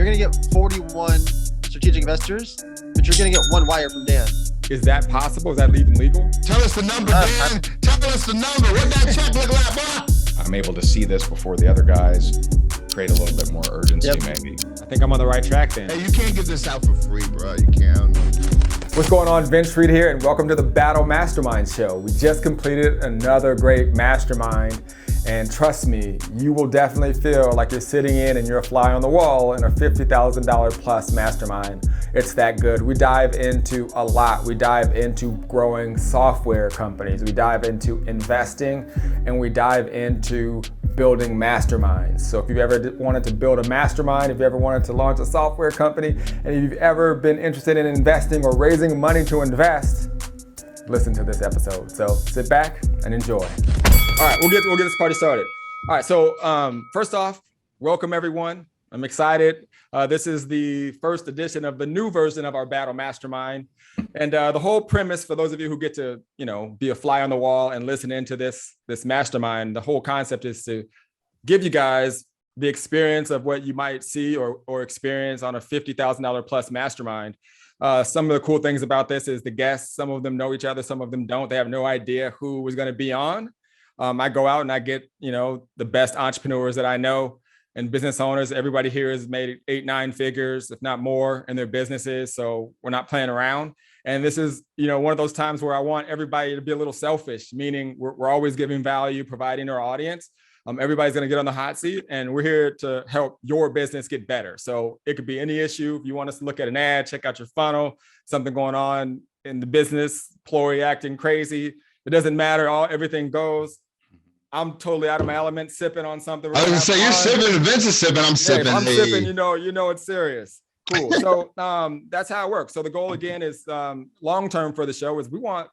You're going to get 41 strategic investors, but you're going to get one wire from Dan. Is that possible? Is that even legal? Tell us the number, Dan. Tell us the number. What that check look like, boy? I'm able to see this before the other guys, create a little bit more urgency, maybe. I think I'm on the right track then. Hey, you can't give this out for free, bro. You can't. What's going on? Vince Fried here, and welcome to the Battle Mastermind Show. We just completed another great mastermind, and trust me, you will definitely feel like you're sitting in and you're a fly on the wall in a $50,000 plus mastermind. It's that good. We dive into a lot. We dive into growing software companies. We dive into investing, and we dive into building masterminds. So if you've ever wanted to build a mastermind, if you ever wanted to launch a software company, and if you've ever been interested in investing or raising money to invest, listen to this episode. So sit back and enjoy. All right, we'll get this party started. All right, so first off, welcome everyone. I'm excited. This is the first edition of the new version of our Battle Mastermind. And the whole premise, for those of you who get to, be a fly on the wall and listen into this mastermind, the whole concept is to give you guys the experience of what you might see or experience on a $50,000 plus mastermind. Some of the cool things about this is the guests, some of them know each other, some of them don't. They have no idea who was going to be on. I go out and I get, the best entrepreneurs that I know and business owners. Everybody here has made 8-9 figures, if not more, in their businesses. So we're not playing around. And this is, one of those times where I want everybody to be a little selfish, meaning we're always giving value, providing our audience. Everybody's going to get on the hot seat, and we're here to help your business get better. So it could be any issue. If you want us to look at an ad, check out your funnel, something going on in the business, employee acting crazy. It doesn't matter. Everything goes. I'm totally out of my element, sipping on something. I was gonna say, you're sipping, Vince is sipping, I'm sipping. I'm sipping, you know it's serious. Cool. So that's how it works. So the goal again is long-term for the show is we want,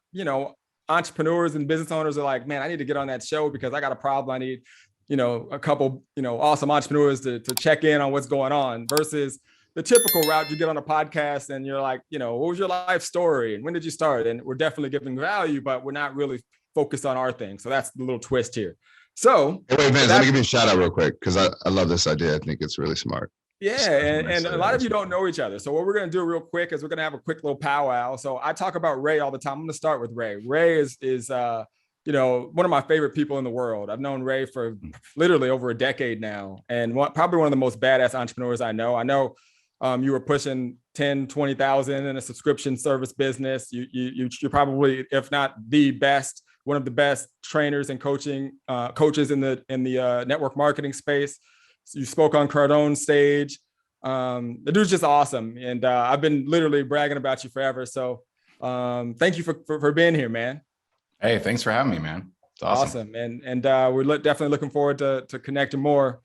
entrepreneurs and business owners are like, man, I need to get on that show because I got a problem. I need, a couple, awesome entrepreneurs to check in on what's going on versus the typical route you get on a podcast and you're like, what was your life story and when did you start? And we're definitely giving value, but we're not really focused on our thing. So that's the little twist here. So hey, wait, Vince, let me give you a shout out real quick because I love this idea. I think it's really smart. Yeah, and a lot of you don't know each other. So what we're going to do real quick is we're going to have a quick little powwow. So I talk about Ray all the time. I'm going to start with Ray. Ray is one of my favorite people in the world. I've known Ray for literally over a decade now, and probably one of the most badass entrepreneurs I know. I know you were pushing 10, 20,000 in a subscription service business. You're probably, if not the best, one of the best trainers and coaches in the network marketing space. You spoke on Cardone's stage. The dude's just awesome. And I've been literally bragging about you forever. So thank you for being here, man. Hey, thanks for having me, man. It's awesome. And we're definitely looking forward to connecting more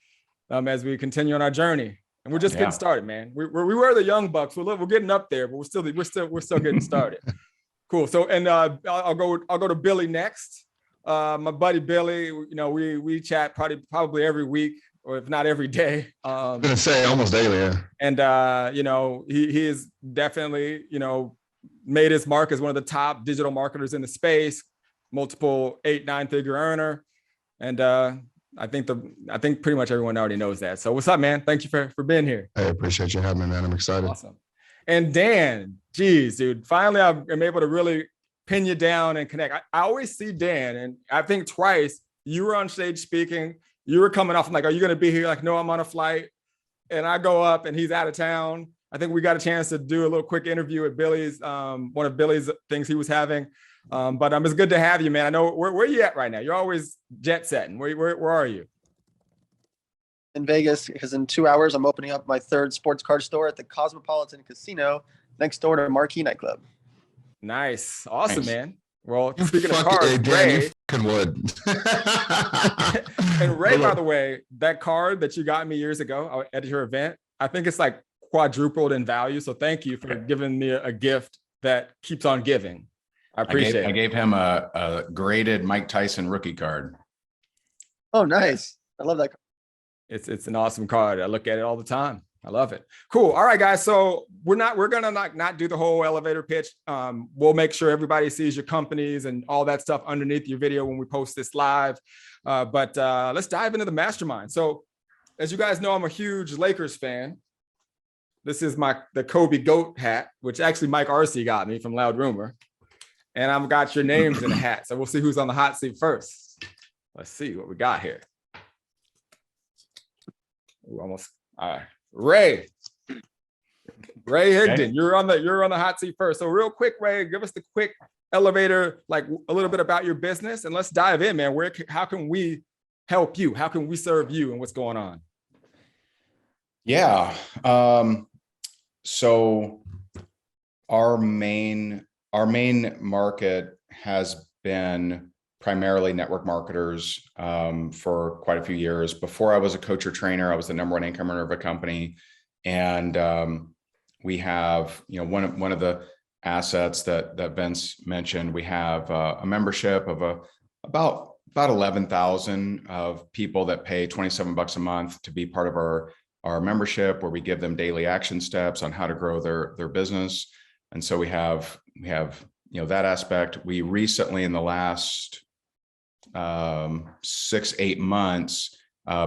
as we continue on our journey. And we're just getting started, man. We were the young bucks. We're getting up there, but we're still getting started. Cool. So, and I'll go to Billy next. My buddy Billy, we chat probably every week, or if not every day. I'm gonna say almost daily, yeah. And he is definitely made his mark as one of the top digital marketers in the space, multiple 8-9 figure earner, and I think pretty much everyone already knows that. So what's up, man? Thank you for being here. I appreciate you having me, man. I'm excited. Awesome. And Dan, geez, dude, finally I'm able to really pin you down and connect. I always see Dan, and I think twice you were on stage speaking. You were coming off. I'm like, are you going to be here? Like, no, I'm on a flight. And I go up and he's out of town. I think we got a chance to do a little quick interview at Billy's, one of Billy's things he was having. But it's good to have you, man. I know where are you at right now? You're always jet setting. Where are you? In Vegas, because in 2 hours, I'm opening up my third sports card store at the Cosmopolitan Casino next door to Marquee Nightclub. Nice. Awesome, Nice. Man. Well, speaking of cards, Dan, Ray, you fucking would. and Ray, by the way, that card that you got me years ago at your event, I think it's like quadrupled in value. So thank you for giving me a gift that keeps on giving. I appreciate it. I gave him a graded Mike Tyson rookie card. Oh, nice. I love that card. It's an awesome card. I look at it all the time. I love it. Cool. All right, guys. So we're gonna not do the whole elevator pitch. We'll make sure everybody sees your companies and all that stuff underneath your video when we post this live. But let's dive into the mastermind. So as you guys know, I'm a huge Lakers fan. this is the Kobe GOAT hat, which actually Mike Arcee got me from Loud Rumor. And I've got your names in the hat. So we'll see who's on the hot seat first. Let's see what we got here. Ooh, almost. All right. Ray Higdon, okay. You're on the hot seat first. So real quick, Ray, give us the quick elevator, like a little bit about your business, and let's dive in, man. How can we help you? How can we serve you, and what's going on? Yeah. So our main market has been primarily network marketers for quite a few years. Before I was a coach or trainer, I was the #1 income earner of a company. And we have, one of the assets that Vince mentioned, we have a membership of about 11,000 of people that pay $27 a month to be part of our membership, where we give them daily action steps on how to grow their business. And so we have that aspect. We recently, in the last 6-8 months,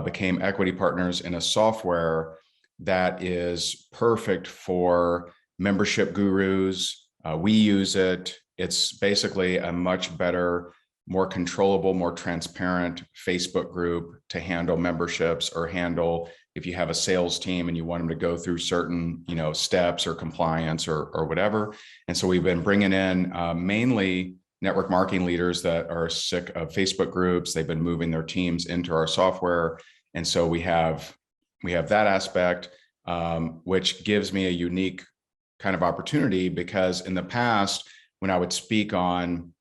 became equity partners in a software that is perfect for membership gurus. We use it. It's basically a much better, more controllable, more transparent Facebook group to handle memberships, or handle if you have a sales team and you want them to go through certain, steps or compliance or whatever. And so we've been bringing in mainly network marketing leaders that are sick of Facebook groups. They've been moving their teams into our software. And so we have that aspect, which gives me a unique kind of opportunity, because in the past, when I would speak on,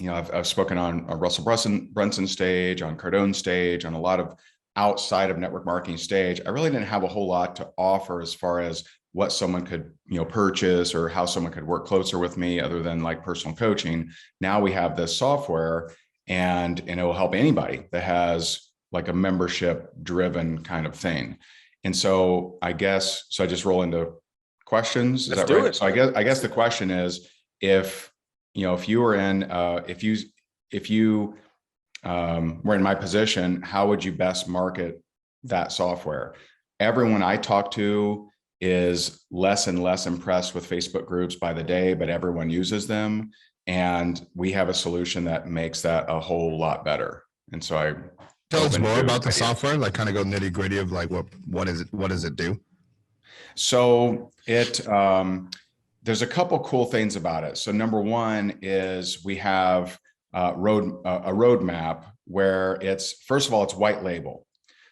I've spoken on a Russell Brunson stage, on Cardone stage, on a lot of outside of network marketing stage, I really didn't have a whole lot to offer as far as what someone could, purchase, or how someone could work closer with me, other than like personal coaching. Now we have this software, and it will help anybody that has like a membership driven kind of thing. And so I just roll into questions. Is that right? So I guess the question is, if you were in, if you were in my position, how would you best market that software? Everyone I talk to is less and less impressed with Facebook groups by the day, but everyone uses them. And we have a solution that makes that a whole lot better. And so tell us more about the software, like kind of go nitty gritty of like, what does it do? So there's a couple cool things about it. So number one is we have a roadmap where first of all, it's white label.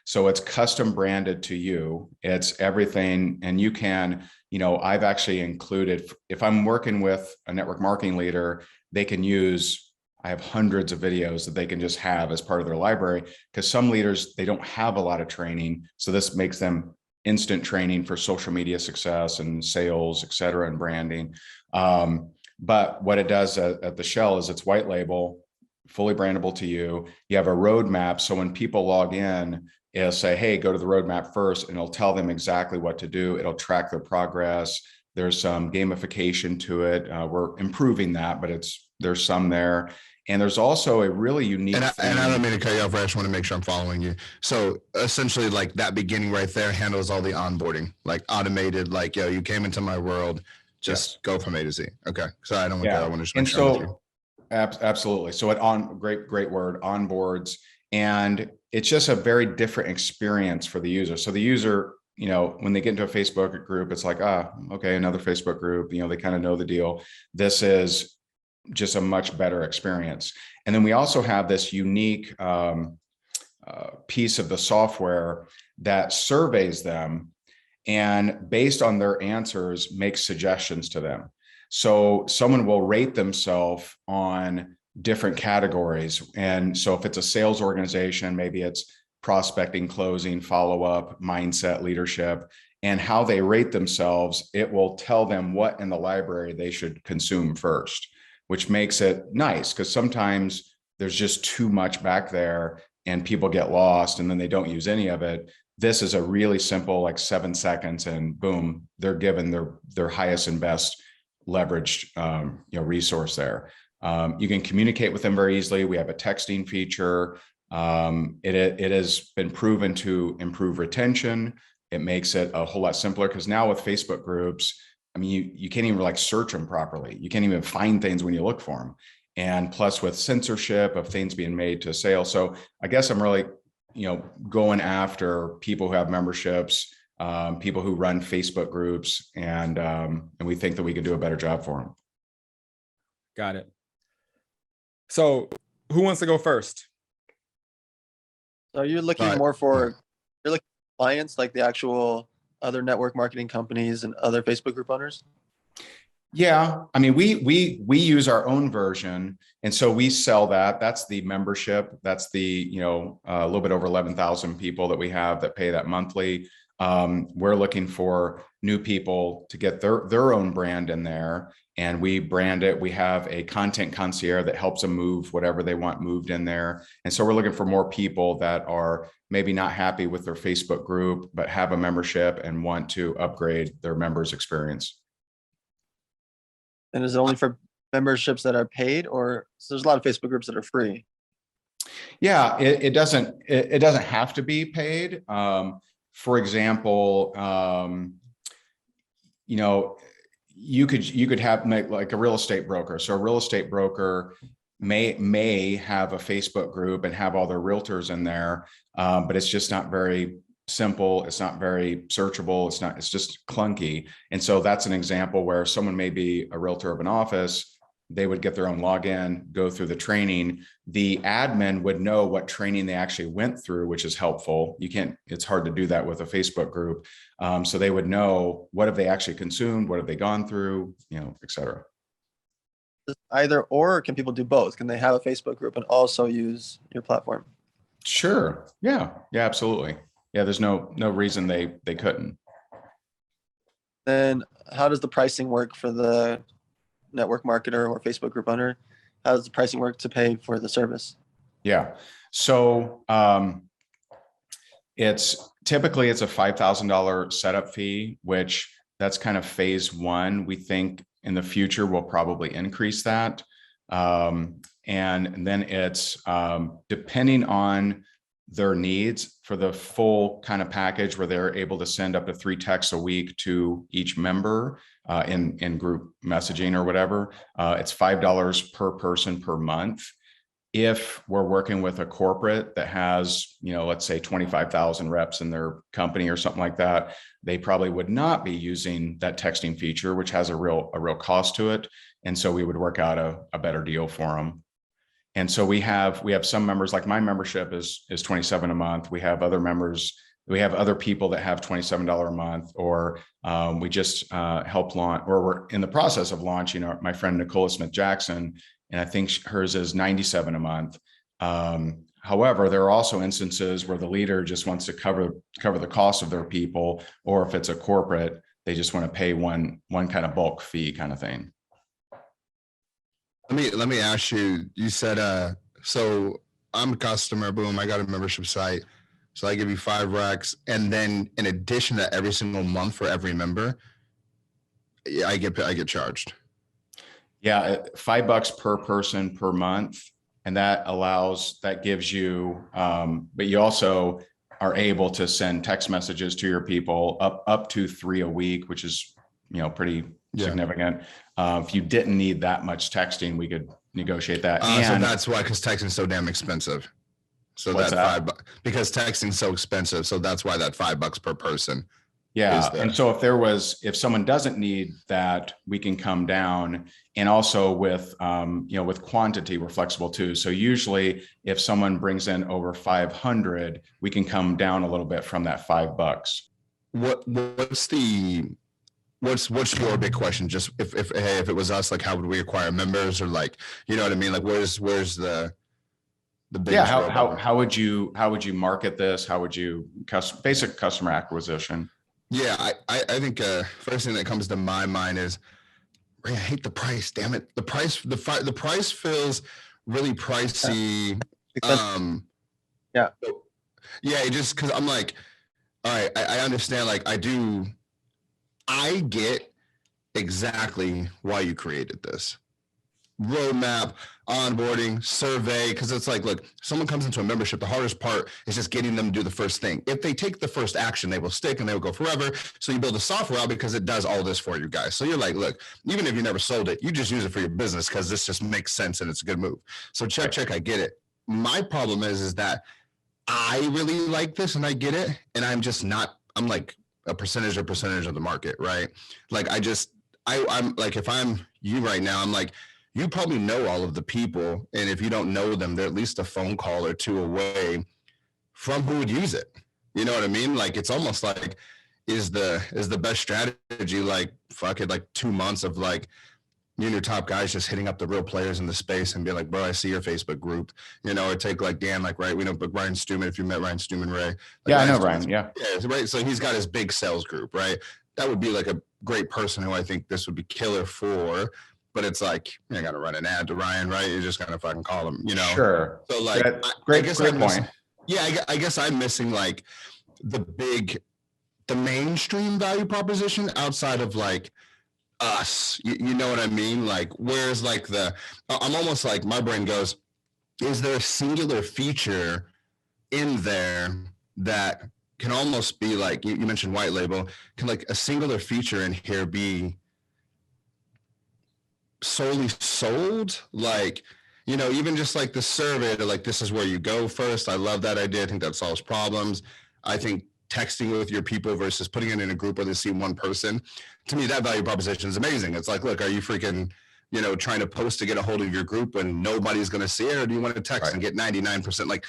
So it's custom branded to you. It's everything. And you can, I've actually included, if I'm working with a network marketing leader, I have hundreds of videos that they can just have as part of their library, because some leaders, they don't have a lot of training. So this makes them instant training for social media success and sales, et cetera, and branding. But what it does at the shell is it's white label, fully brandable to you. You have a roadmap. So when people log in, it'll say, hey, go to the roadmap first, and it'll tell them exactly what to do. It'll track their progress. There's some gamification to it. We're improving that, but there's some there. And there's also a really unique and I don't mean to cut you off, I just want to make sure I'm following you. So essentially, like that beginning right there handles all the onboarding, like automated, like, yo, you came into my world, just go from A to Z. Okay. Sorry, I don't want that. I want to just make sure. So absolutely. So great word, onboards. And it's just a very different experience for the user. So the user, when they get into a Facebook group, it's like, okay, another Facebook group, they kind of know the deal. This is just a much better experience. And then we also have this unique piece of the software that surveys them, and based on their answers, makes suggestions to them. So someone will rate themselves on different categories. And so if it's a sales organization, maybe it's prospecting, closing, follow-up, mindset, leadership, and how they rate themselves, it will tell them what in the library they should consume first, which makes it nice, because sometimes there's just too much back there and people get lost and then they don't use any of it. This is a really simple, like 7 seconds, and boom, they're given their highest and best leveraged resource there. You can communicate with them very easily. We have a texting feature. It has been proven to improve retention, It makes it a whole lot simpler because now with Facebook groups, I mean, you can't even like search them properly. You can't even find things when you look for them. And plus with censorship of things being made to sale. So I guess I'm really, going after people who have memberships, people who run Facebook groups, and we think that we can do a better job for them. Got it. So who wants to go first? So you're looking more for clients, like the actual other network marketing companies and other Facebook group owners? Yeah, I mean, we use our own version, and so we sell that. That's the membership. That's the a little bit over 11,000 people that we have that pay that monthly. We're looking for new people to get their own brand in there, and we brand it. We have a content concierge that helps them move whatever they want moved in there. And so we're looking for more people that are maybe not happy with their Facebook group, but have a membership and want to upgrade their members' experience. And is it only for memberships that are paid, or so there's a lot of Facebook groups that are free? Yeah, it doesn't have to be paid. For example, you could make like a real estate broker. So a real estate broker may have a Facebook group and have all their realtors in there, but it's just not very simple. It's not very searchable. It's just clunky. And so that's an example where someone may be a realtor of an office. They would get their own login, go through the training. The admin would know what training they actually went through, which is helpful. It's hard to do that with a Facebook group. So they would know what have they actually consumed, what have they gone through, et cetera. Either or can people do both? Can they have a Facebook group and also use your platform? Sure. Yeah, absolutely. Yeah, there's no reason they couldn't. Then how does the pricing work for the network marketer or Facebook group owner? How does the pricing work to pay for the service? Yeah. So it's typically a $5,000 setup fee, which that's kind of phase one. We think in the future we'll probably increase that. And then it's depending on their needs for the full kind of package where they're able to send up to 3 texts a week to each member in group messaging or whatever. It's $5 per person per month. If we're working with a corporate that has, let's say 25,000 reps in their company or something like that, they probably would not be using that texting feature, which has a real cost to it. And so we would work out a better deal for them. And so we have some members, like my membership is $27 a month. We have other members, we have other people that have $27 a month, or we just helped launch, or we're in the process of launching my friend Nicola Smith Jackson, and I think hers is $97 a month. However, there are also instances where the leader just wants to cover the cost of their people, or if it's a corporate, they just want to pay one kind of bulk fee kind of thing. Let me ask you, you said, so I'm a customer, boom, I got a membership site. So I give you 5 racks. And then in addition to every single month for every member, I get charged. Yeah. $5 per person per month. And that gives you, but you also are able to send text messages to your people up to 3 a week, which is, pretty significant. If you didn't need that much texting, we could negotiate that. So that's why, because texting is so damn expensive. So that's $5 because texting is so expensive. So that's why that $5 per person. Yeah. And so if someone doesn't need that, we can come down. And also with quantity, we're flexible too. So usually if someone brings in over 500, we can come down a little bit from that $5. What's your big question? Just if it was us, like, how would we acquire members, or like, you know what I mean? Like, where's the biggest how would you market this? How would you basic customer acquisition? Yeah, I think first thing that comes to my mind is, Ray, I hate the price. Damn it, the price feels really pricey. Yeah, just because I'm like, all right, I understand. Like, I get exactly why you created this. roadmap, onboarding, survey, because it's like, look, someone comes into a membership, the hardest part is just getting them to do the first thing. If they take the first action, they will stick and they will go forever. So you build a software out because it does all this for you guys. So you're like, look, even if you never sold it, you just use it for your business because this just makes sense and it's a good move. So check, I get it. My problem is that I really like this and I get it. And I'm just not, I'm like a percentage of the market, right? Like I'm like, if I'm you right now, I'm like, you probably know all of the people. And if you don't know them, they're at least a phone call or two away from who would use it. You know what I mean? Like, it's almost like, is the best strategy, like, fuck it, like 2 months of like, you and your top guys just hitting up the real players in the space and be like, bro, I see your Facebook group, you know, or take like Dan, like, right, we know, but Ryan Stewman, if you met Ryan Stewman, Ray. Like, yeah, I know Ryan, yeah. Yeah, right. So he's got his big sales group, right? That would be like a great person who I think this would be killer for. But it's like, you got to run an ad to Ryan, right? You're just going to fucking call him, you know? Sure. So like, great point. Yeah, I guess I'm missing like the mainstream value proposition outside of like us, you know what I mean? Like, where's like I'm almost like, my brain goes, is there a singular feature in there that can almost be like, you mentioned white label, can like a singular feature in here be solely sold? Like, you know, even just like the survey to like, this is where you go first. I love that idea. I think that solves problems. I think texting with your people versus putting it in a group where they see one person, to me, that value proposition is amazing. It's like, look, are you freaking, you know, trying to post to get a hold of your group and nobody's going to see it? Or do you want to text and get 99%? Like,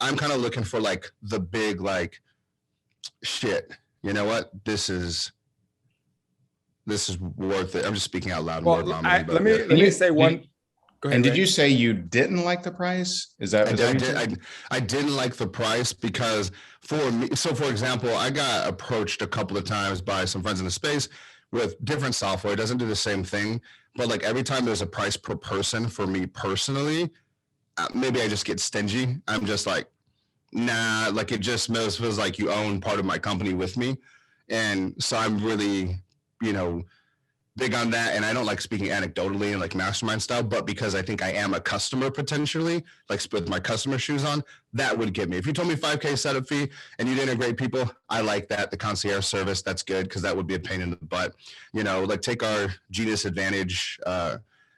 I'm kind of looking for like the big, like, shit, you know what? This is worth it. I'm just speaking out loud. Well, let me say one. Go ahead, and did Ray. you say you didn't like the price? Is that I didn't like the price because for me, so for example, I got approached a couple of times by some friends in the space with different software. It doesn't do the same thing, but like every time there's a price per person for me personally, maybe I just get stingy. I'm just like, nah, like it just feels like you own part of my company with me. And so I'm really, you know, big on that. And I don't like speaking anecdotally and like mastermind style, but because I think I am a customer potentially, like with my customer shoes on, that would get me. If you told me 5K setup fee and you'd integrate people, I like that. The concierge service, that's good, because that would be a pain in the butt. You know, like take our Genius Advantage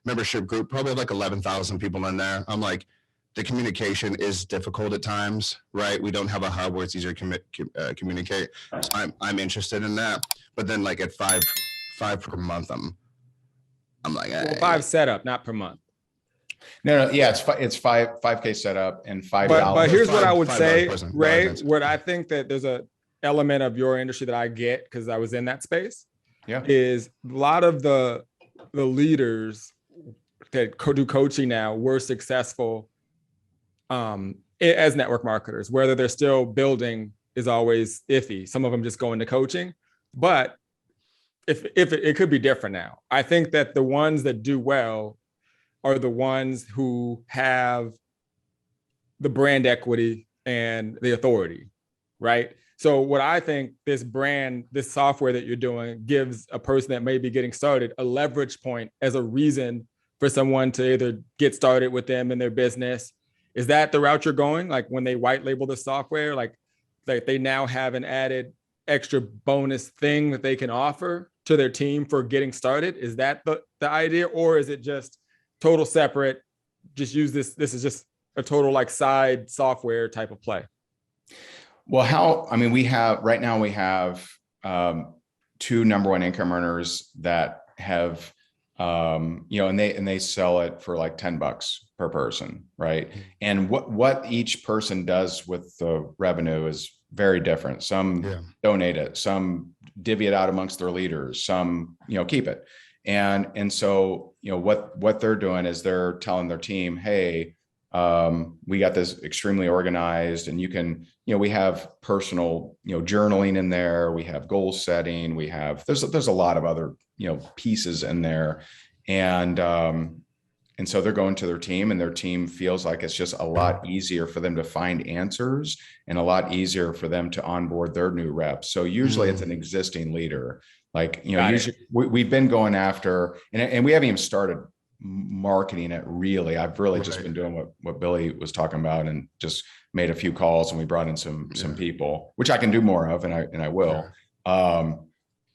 membership group, probably have like 11,000 people in there. I'm like, the communication is difficult at times, right? We don't have a hub where it's easier to communicate. So I'm interested in that. But then like at five per month, I'm like, well, 5 setup, not per month. No, yeah, it's 5K setup and $5. But here's what I would $5 say, person. Ray, what I think that there's a element of your industry that I get because I was in that space. Yeah, is a lot of the leaders that do coaching now were successful as network marketers. Whether they're still building is always iffy. Some of them just go into coaching, but if it could be different now. I think that the ones that do well are the ones who have the brand equity and the authority, right? So what I think this software that you're doing gives a person that may be getting started a leverage point as a reason for someone to either get started with them in their business. Is that the route you're going? Like when they white label the software, like they now have an added extra bonus thing that they can offer to their team for getting started? Is that the idea? Or is it just total separate, just use this is just a total like side software type of play? Well, we have 2 number one income earners that have, and they sell it for like $10 per person. Right. And what each person does with the revenue is very different. Some donate it, some divvy it out amongst their leaders, some, keep it. And so, what they're doing is they're telling their team, hey, we got this extremely organized, and you can, we have personal, journaling in there. We have goal setting. There's a lot of other, pieces in there. And so they're going to their team, and their team feels like it's just a lot easier for them to find answers and a lot easier for them to onboard their new reps. So usually it's an existing leader. Like, usually we've been going after, and we haven't even started marketing it really. I've really just been doing what Billy was talking about, and just made a few calls, and we brought in some people, which I can do more of, and I will.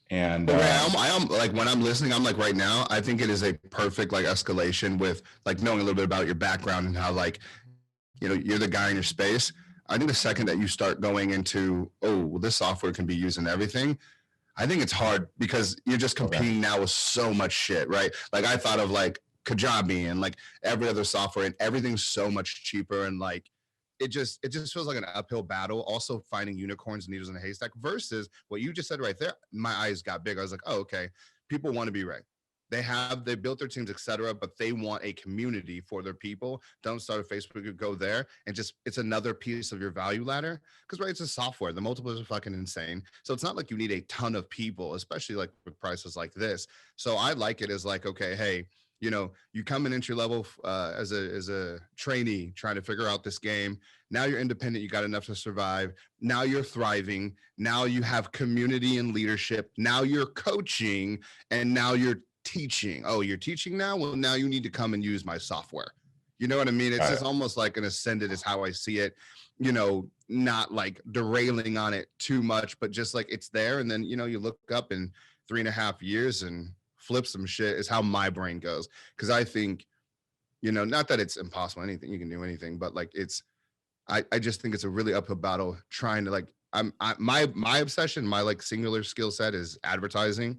And I am like, when I'm listening, I'm like, right now, I think it is a perfect like escalation with like knowing a little bit about your background and how, like, you know, you're the guy in your space. I think the second that you start going into, oh, well, this software can be used in everything, I think it's hard because you're just competing now with so much shit, right? Like, I thought of like Kajabi and like every other software, and everything's so much cheaper, and like it just feels like an uphill battle. Also finding unicorns and needles in a haystack versus what you just said right there. My eyes got big. I was like, oh, okay. People want to be right. They built their teams, etc., but they want a community for their people. Don't start a Facebook group, go there, and just, it's another piece of your value ladder. Because right, it's a software. The multiples are fucking insane. So it's not like you need a ton of people, especially like with prices like this. So I like it as like, okay, hey, you know, you come in entry level as a trainee trying to figure out this game. Now you're independent. You got enough to survive. Now you're thriving. Now you have community and leadership. Now you're coaching, and now you're teaching. Oh, you're teaching now? Well, now you need to come and use my software. You know what I mean? It's just almost like an ascendant is how I see it. You know, not like derailing on it too much, but just like it's there. And then, you know, you look up in 3.5 years and flip some shit is how my brain goes. Cause I think, you know, not that it's impossible, anything, you can do anything, but like I just think it's a really uphill battle trying to like, my obsession, my like singular skill set is advertising.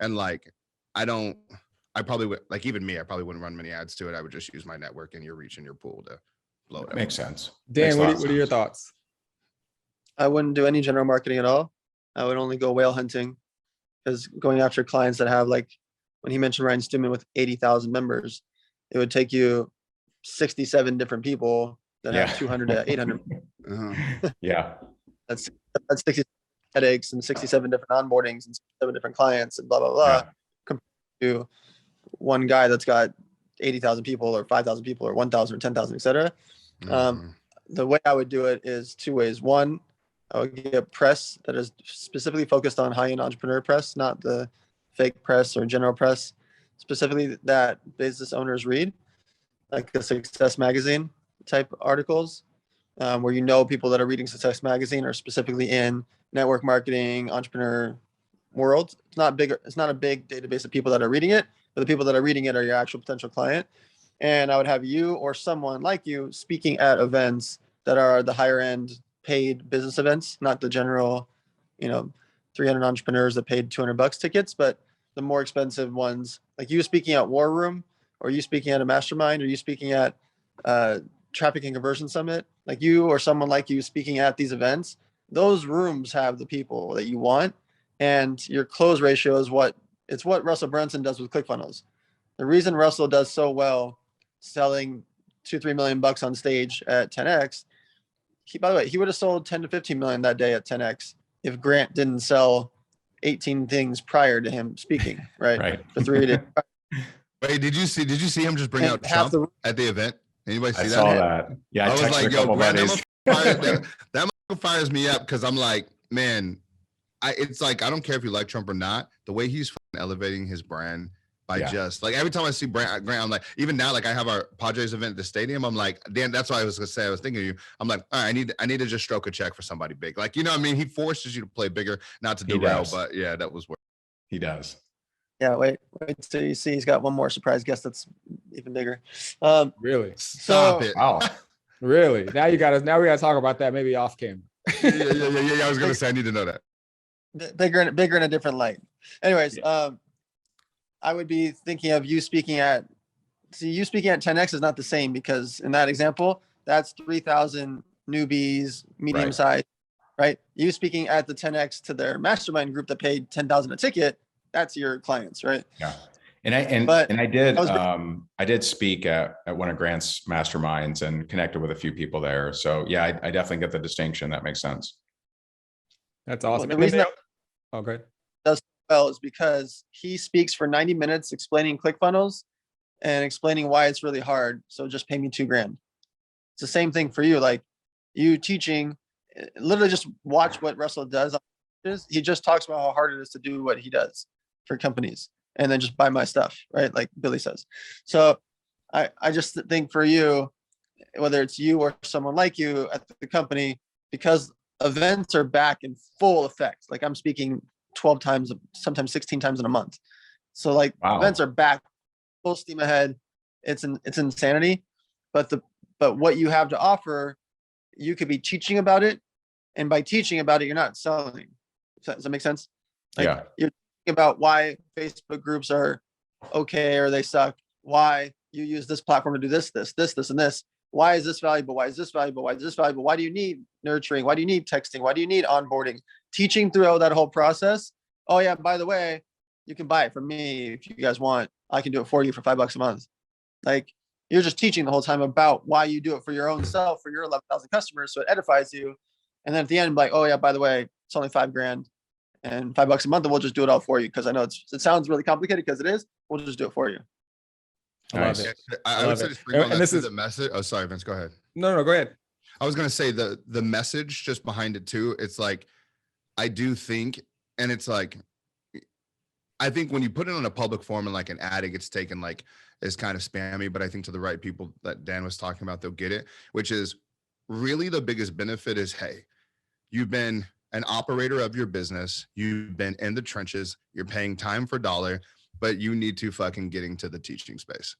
And like, I probably would, like, even me, I probably wouldn't run many ads to it. I would just use my network and your reach and your pool to blow it up. Makes sense. Dan, what are your thoughts? I wouldn't do any general marketing at all. I would only go whale hunting, because going after clients that have, like, when he mentioned Ryan Stewman with 80,000 members, it would take you 67 different people that have 200 to 800. That's 60 headaches and 67 different onboardings and 7 different clients and blah, blah, blah. Compared to one guy that's got 80,000 people or 5,000 people or 1,000 or 10,000, et cetera. The way I would do it is 2 ways. One, I would get press that is specifically focused on high-end entrepreneur press, not the fake press or general press, specifically that business owners read, like the Success Magazine type articles, where, you know, people that are reading Success Magazine are specifically in network marketing, entrepreneur world. It's not big. It's not a big database of people that are reading it, but the people that are reading it are your actual potential client. And I would have you or someone like you speaking at events that are the higher end paid business events, not the general, you know, 300 entrepreneurs that paid $200 tickets, but the more expensive ones, like you speaking at War Room, or you speaking at a Mastermind, or you speaking at Traffic and Conversion Summit, like you or someone like you speaking at these events. Those rooms have the people that you want, and your close ratio is what Russell Brunson does with ClickFunnels. The reason Russell does so well selling $2-3 million on stage at 10x, by the way, he would have sold 10 to 15 million that day at 10x if Grant didn't sell 18 things prior to him speaking, right? For 3 days. Wait, did you see him just bring out Trump at the event? Anybody see that? I saw that. Yeah, I was like, yo, Grant, that fires me up, because I'm like, man, it's like, I don't care if you like Trump or not, the way he's elevating his brand by just like, every time I see Grant, I'm like, even now, like I have our Padres event at the stadium, I'm like, Dan, that's why I was gonna say, I was thinking of you. I'm like, all right, I need to just stroke a check for somebody big. Like, you know what I mean? He forces you to play bigger, not to derail, but yeah, that was where he does. Yeah, wait till you see he's got one more surprise guest that's even bigger. Really? Stop it. Wow. Really? Now we gotta talk about that maybe off camera. Yeah. I was gonna say, I need to know that. Bigger in a different light. Anyways, I would be thinking of you speaking at 10x is not the same, because in that example, that's 3,000 newbies, medium size, right? You speaking at the 10x to their mastermind group that paid 10,000 a ticket, that's your clients, right? Yeah. And I did speak at one of Grant's masterminds and connected with a few people there. So yeah, I definitely get the distinction. That makes sense. That's awesome. Well, the reason okay. Does well is because he speaks for 90 minutes explaining ClickFunnels and explaining why it's really hard. So just pay me $2,000. It's the same thing for you. Like, you teaching, literally just watch what Russell does. He just talks about how hard it is to do what he does for companies. and then just buy my stuff, right? Like Billy says. So I just think for you, whether it's you or someone like you at the company, because events are back in full effect. Like I'm speaking 12 times, sometimes 16 times in a month. So like events are back full steam ahead. It's insanity. But what you have to offer, you could be teaching about it. And by teaching about it, you're not selling. Does that make sense? Like, Yeah. You're thinking about why Facebook groups are okay or they suck. Why you use this platform to do this, and this. Why is this valuable? Why is this valuable? Why is this valuable? Why do you need nurturing? Why do you need texting? Why do you need onboarding? Teaching throughout that whole process. Oh yeah, by the way, you can buy it from me if you guys want. I can do it for you for $5 a month. Like you're just teaching the whole time about why you do it for your own self, for your 11,000 customers. So it edifies you. And then at the end, like, oh yeah, by the way, it's only $5,000 and $5 a month, and we'll just do it all for you. Cause I know it sounds really complicated because it is. We'll just do it for you. Nice. I would say just bring on that to the message. Oh, sorry, Vince, go ahead. No, go ahead. I was going to say the message just behind it too. It's like, I do think, and it's like, I think when you put it on a public forum and like an ad, it gets taken like as kind of spammy, but I think to the right people that Dan was talking about, they'll get it, which is really the biggest benefit is, hey, you've been an operator of your business. You've been in the trenches. You're paying time for dollar, but you need to fucking get into the teaching space,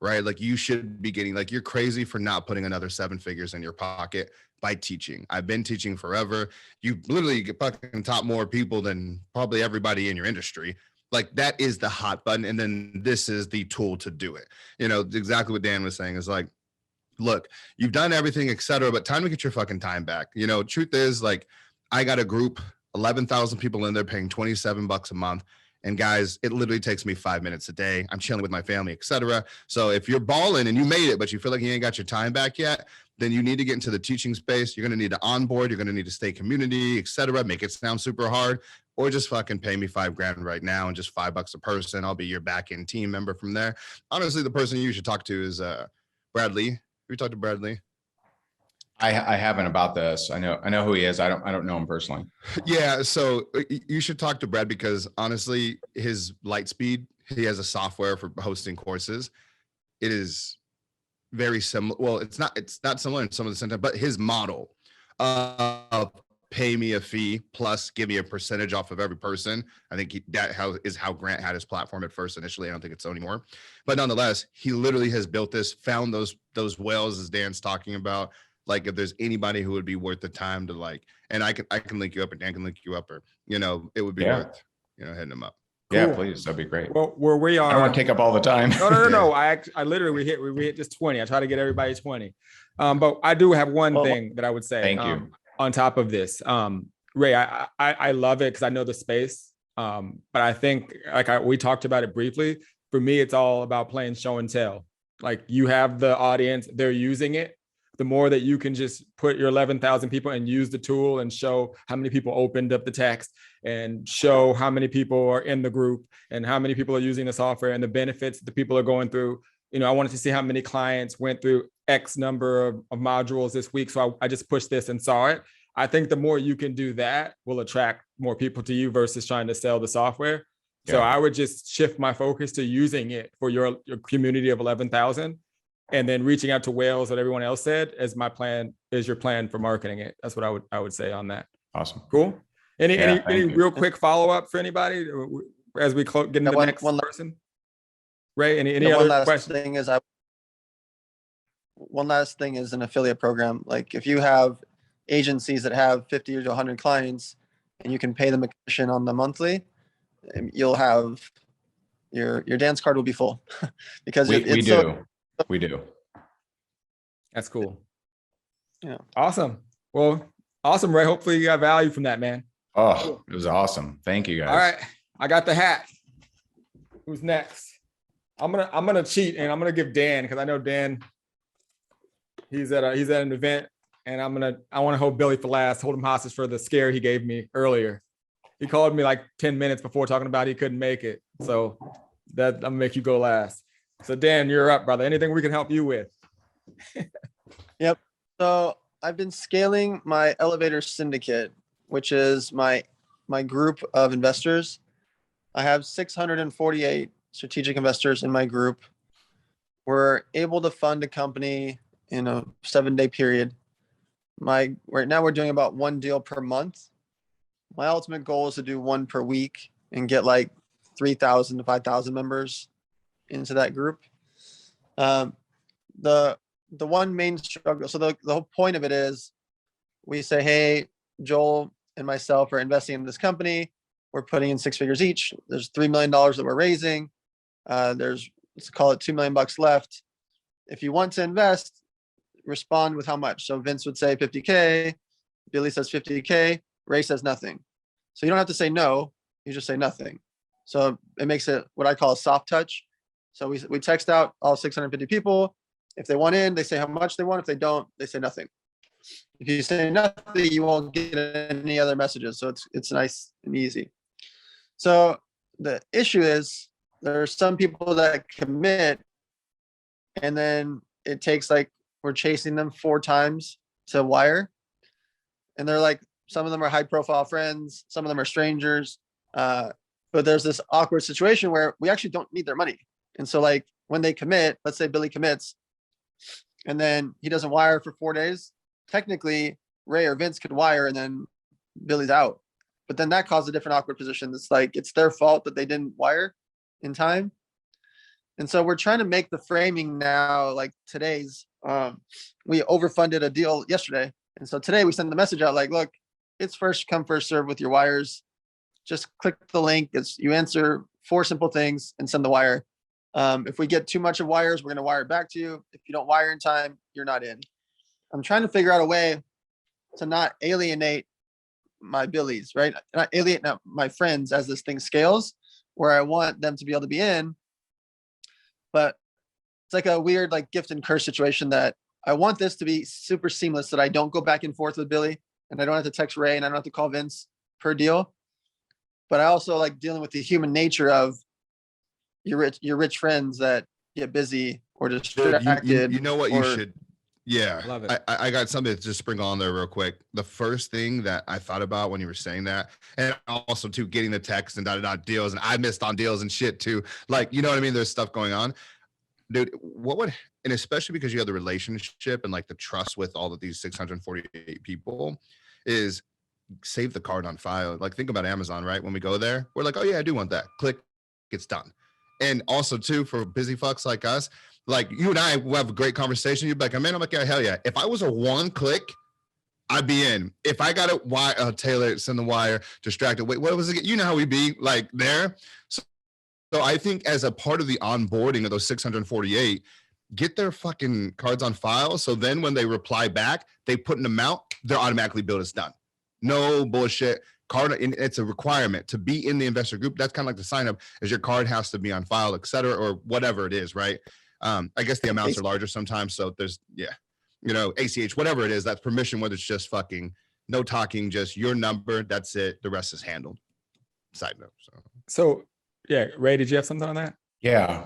right? Like you should be getting, like, you're crazy for not putting another 7 figures in your pocket by teaching. I've been teaching forever. You literally fucking taught more people than probably everybody in your industry. Like that is the hot button. And then this is the tool to do it. You know, exactly what Dan was saying is like, look, you've done everything, et cetera, but time to get your fucking time back. You know, truth is like, I got a group, 11,000 people in there paying $27 a month. And guys, it literally takes me 5 minutes a day. I'm chilling with my family, et cetera. So if you're balling and you made it, but you feel like you ain't got your time back yet, then you need to get into the teaching space. You're going to need to onboard. You're going to need to stay community, et cetera. Make it sound super hard, or just fucking pay me $5,000 right now and just $5 a person. I'll be your back end team member from there. Honestly, the person you should talk to is Bradley. Have you talked to Bradley? I haven't about this. I know who he is. I don't know him personally. Yeah, so you should talk to Brad because honestly, his Lightspeed, he has a software for hosting courses. It is very similar. Well, it's not similar in some of the sentence, but his model of pay me a fee plus give me a percentage off of every person. I think that is how Grant had his platform at first initially. I don't think it's so anymore, but nonetheless, he literally has built this, found those whales as Dan's talking about. Like if there's anybody who would be worth the time to like, and I can link you up, or Dan can link you up, or it would be worth hitting them up. Cool. Yeah, please, that'd be great. Well, where we are, I don't want to take up all the time. No. I literally we hit just 20. I try to get everybody 20. But I do have one thing that I would say. Thank you. On top of this, Ray, I love it because I know the space. But I think we talked about it briefly. For me, it's all about playing show and tell. Like you have the audience, they're using it. The more that you can just put your 11,000 people and use the tool and show how many people opened up the text and show how many people are in the group and how many people are using the software and the benefits that people are going through. I wanted to see how many clients went through X number of modules this week. So I just pushed this and saw it. I think the more you can do that will attract more people to you versus trying to sell the software. Yeah. So I would just shift my focus to using it for your community of 11,000. And then reaching out to whales that everyone else said is your plan for marketing it. That's what I would say on that. Awesome. Cool. Any real quick follow-up for anybody as we get into the next person? Ray, any other questions? One last thing is an affiliate program. Like if you have agencies that have 50 to 100 clients and you can pay them a commission on the monthly, you'll have your dance card will be full because we do. That's cool. Yeah. Awesome. Well, awesome, Ray. Hopefully you got value from that, man. Oh, it was awesome. Thank you guys. All right. I got the hat. Who's next? I'm gonna cheat and I'm gonna give Dan because I know Dan. He's at an event and I want to hold Billy for last, hold him hostage for the scare he gave me earlier. He called me like 10 minutes before talking about he couldn't make it. So I'm gonna make you go last. So Dan, you're up, brother. Anything we can help you with? Yep. So I've been scaling my elevator syndicate, which is my group of investors. I have 648 strategic investors in my group. We're able to fund a company in a 7-day period. Right now we're doing about 1 deal per month. My ultimate goal is to do 1 per week and get like 3,000 to 5,000 members into that group. The one main struggle, so the whole point of it is we say, hey, Joel and myself are investing in this company. We're putting in 6 figures each. There's $3 million that we're raising. There's, let's call it $2 million left. If you want to invest, respond with how much. So Vince would say 50K, Billy says 50K, Ray says nothing. So you don't have to say no, you just say nothing. So it makes it what I call a soft touch. So we text out all 650 people. If they want in, they say how much they want. If they don't, they say nothing. If you say nothing, you won't get any other messages. So it's nice and easy. So the issue is there are some people that commit and then it takes like, we're chasing them 4 times to wire. And they're like, some of them are high profile friends. Some of them are strangers. But there's this awkward situation where we actually don't need their money. And so like when they commit, let's say Billy commits and then he doesn't wire for 4 days. Technically Ray or Vince could wire and then Billy's out. But then that caused a different awkward position. It's like, it's their fault that they didn't wire in time. And so we're trying to make the framing now, like today's, we overfunded a deal yesterday. And so today we send the message out like, look, it's first come, first serve with your wires. Just click the link. You answer 4 simple things and send the wire. If we get too much of wires, we're going to wire it back to you. If you don't wire in time, you're not in. I'm trying to figure out a way to not alienate my Billies, right? Not alienate my friends as this thing scales, where I want them to be able to be in. But it's like a weird like gift and curse situation that I want this to be super seamless, that I don't go back and forth with Billy and I don't have to text Ray and I don't have to call Vince per deal. But I also like dealing with the human nature of your rich friends that get busy or distracted. You know what you should. Yeah, Love it. I got something to just sprinkle on there real quick. The first thing that I thought about when you were saying that, and also too getting the text and deals, and I missed on deals and shit too. Like, you know what I mean? There's stuff going on, dude. What would, and especially because you have the relationship and like the trust with all of these 648 people, is save the card on file. Like think about Amazon, right? When we go there, we're like, oh yeah, I do want that. Click, it's done. And also too, for busy fucks like us, like you and I will have a great conversation. You'd be like, man, I'm like, yeah, hell yeah. If I was a 1 click, I'd be in. If I got it, Taylor, send the wire, distracted. Wait, what was it? You know how we be like there. So I think as a part of the onboarding of those 648, get their fucking cards on file. So then when they reply back, they put an amount, they're automatically billed as done. No bullshit. Card, it's a requirement to be in the investor group. That's kind of like the sign up, is your card has to be on file, et cetera, or whatever it is, right? I guess the amounts are larger sometimes. So there's, yeah, you know, ACH, whatever it is, that's permission, whether it's just fucking no talking, just your number. That's it. The rest is handled. Side note. So yeah, Ray, did you have something on that? Yeah.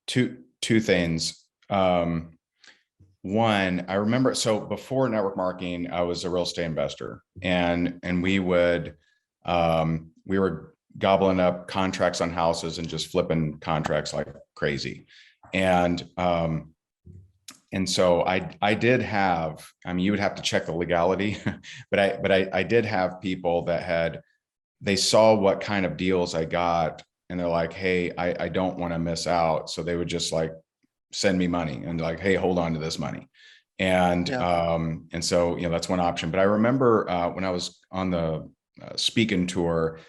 Two things. One, I remember, so before network marketing, I was a real estate investor, and we were gobbling up contracts on houses and just flipping contracts like crazy. And so I did have, I mean, you would have to check the legality, but I did have people that they saw what kind of deals I got, and they're like, hey, I don't want to miss out. So they would just like send me money and like, hey, hold on to this money. And, and so, you know, that's one option. But I remember when I was on the speaking tour,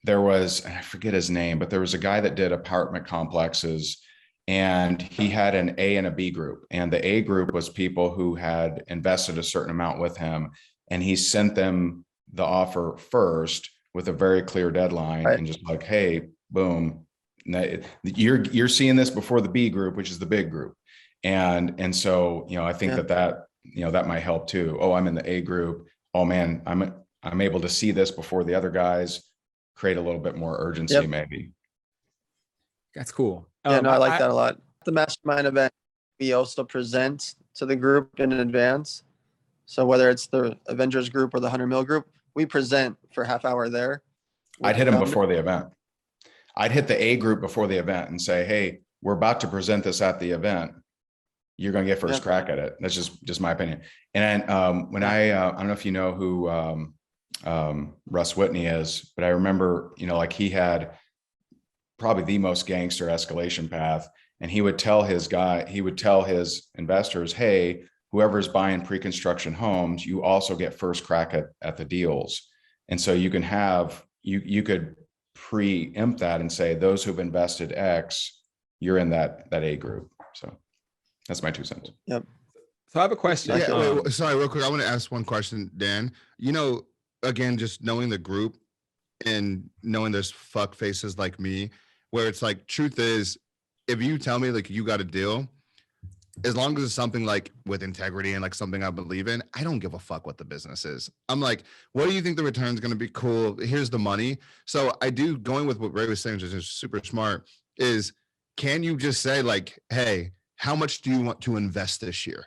there was, I forget his name, but there was a guy that did apartment complexes, and he had an A and a B group. And the A group was people who had invested a certain amount with him, and he sent them the offer first with a very clear deadline, and just like, hey, boom, you're seeing this before the B group, which is the big group. And so, you know, I think that, you know, that might help too. Oh, I'm in the A group. Oh man, I'm able to see this before the other guys, create a little bit more urgency, maybe. That's cool. Yeah, no, I like that a lot. The mastermind event, we also present to the group in advance. So whether it's the Avengers group or the 100 mil group, we present for half hour there. I'd hit them before the event. I'd hit the A group before the event and say, hey, we're about to present this at the event. You're going to get first crack at it. That's just my opinion. And when I don't know if you know who Russ Whitney is, but I remember, like he had probably the most gangster escalation path. And he would tell his investors, hey, whoever's buying pre-construction homes, you also get first crack at the deals. And so you can have, you could preempt that and say, those who've invested X, you're in that A group. So that's my 2 cents. Yep. So I have a question. Yeah, wait, sorry, real quick. I want to ask one question, Dan. Again, just knowing the group and knowing there's fuck faces like me, where it's like, truth is, if you tell me like you got a deal, as long as it's something like with integrity and like something I believe in, I don't give a fuck what the business is. I'm like, what do you think the return's going to be? Cool. Here's the money. So I do, going with what Ray was saying, which is super smart, is can you just say like, hey, how much do you want to invest this year?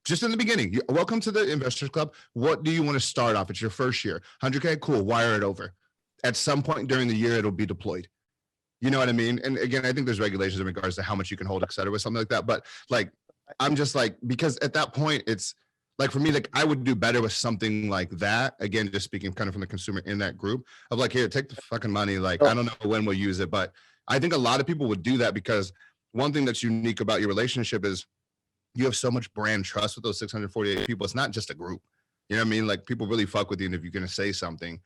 Just in the beginning. Welcome to the Investors Club. What do you want to start off? It's your first year. 100K, cool. Wire it over. At some point during the year, it'll be deployed. You know what I mean? And again, I think there's regulations in regards to how much you can hold, et cetera, with something like that. But like, I'm just like, because at that point, it's like, for me, like I would do better with something like that. Again, just speaking kind of from the consumer in that group of like, here, take the fucking money. Like, I don't know when we'll use it, but I think a lot of people would do that because one thing that's unique about your relationship is you have so much brand trust with those 648 people. It's not just a group. You know what I mean? Like people really fuck with you. And if you're going to say something,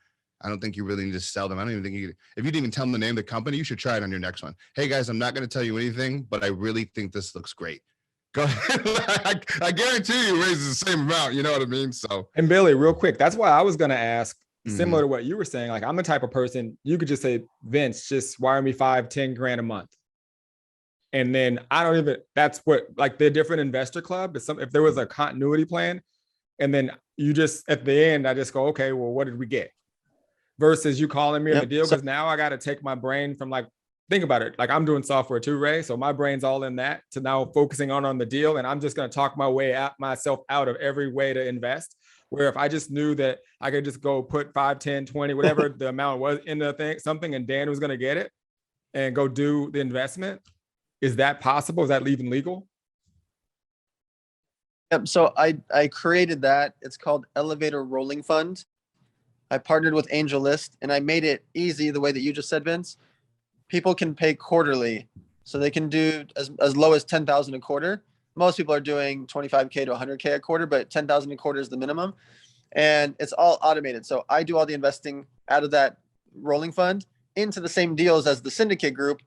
I don't think you really need to sell them. I don't even think if you didn't even tell them the name of the company, you should try it on your next one. Hey guys, I'm not going to tell you anything, but I really think this looks great. Go ahead. I guarantee you raises the same amount. You know what I mean? So, and Billy, real quick, that's why I was going to ask, similar to what you were saying, like I'm the type of person, you could just say, Vince, just wire me 5-10 grand a month. And then I don't even, that's what, like the different investor club, if there was a continuity plan, and then you just, at the end, I just go, okay, well, what did we get? Versus you calling me in the deal, because now I got to take my brain from like, think about it, like I'm doing software too, Ray. So my brain's all in that to now focusing on the deal. And I'm just going to talk myself out of every way to invest. Where if I just knew that I could just go put 5, 10, 20, whatever the amount was in the thing, something, and Dan was going to get it and go do the investment. Is that possible? Is that even legal? Yep. So I created that. It's called Elevator Rolling Fund. I partnered with AngelList and I made it easy the way that you just said, Vince. People can pay quarterly. So they can do as low as 10,000 a quarter. Most people are doing 25K to 100K a quarter, but 10,000 a quarter is the minimum. And it's all automated. So I do all the investing out of that rolling fund into the same deals as the syndicate group,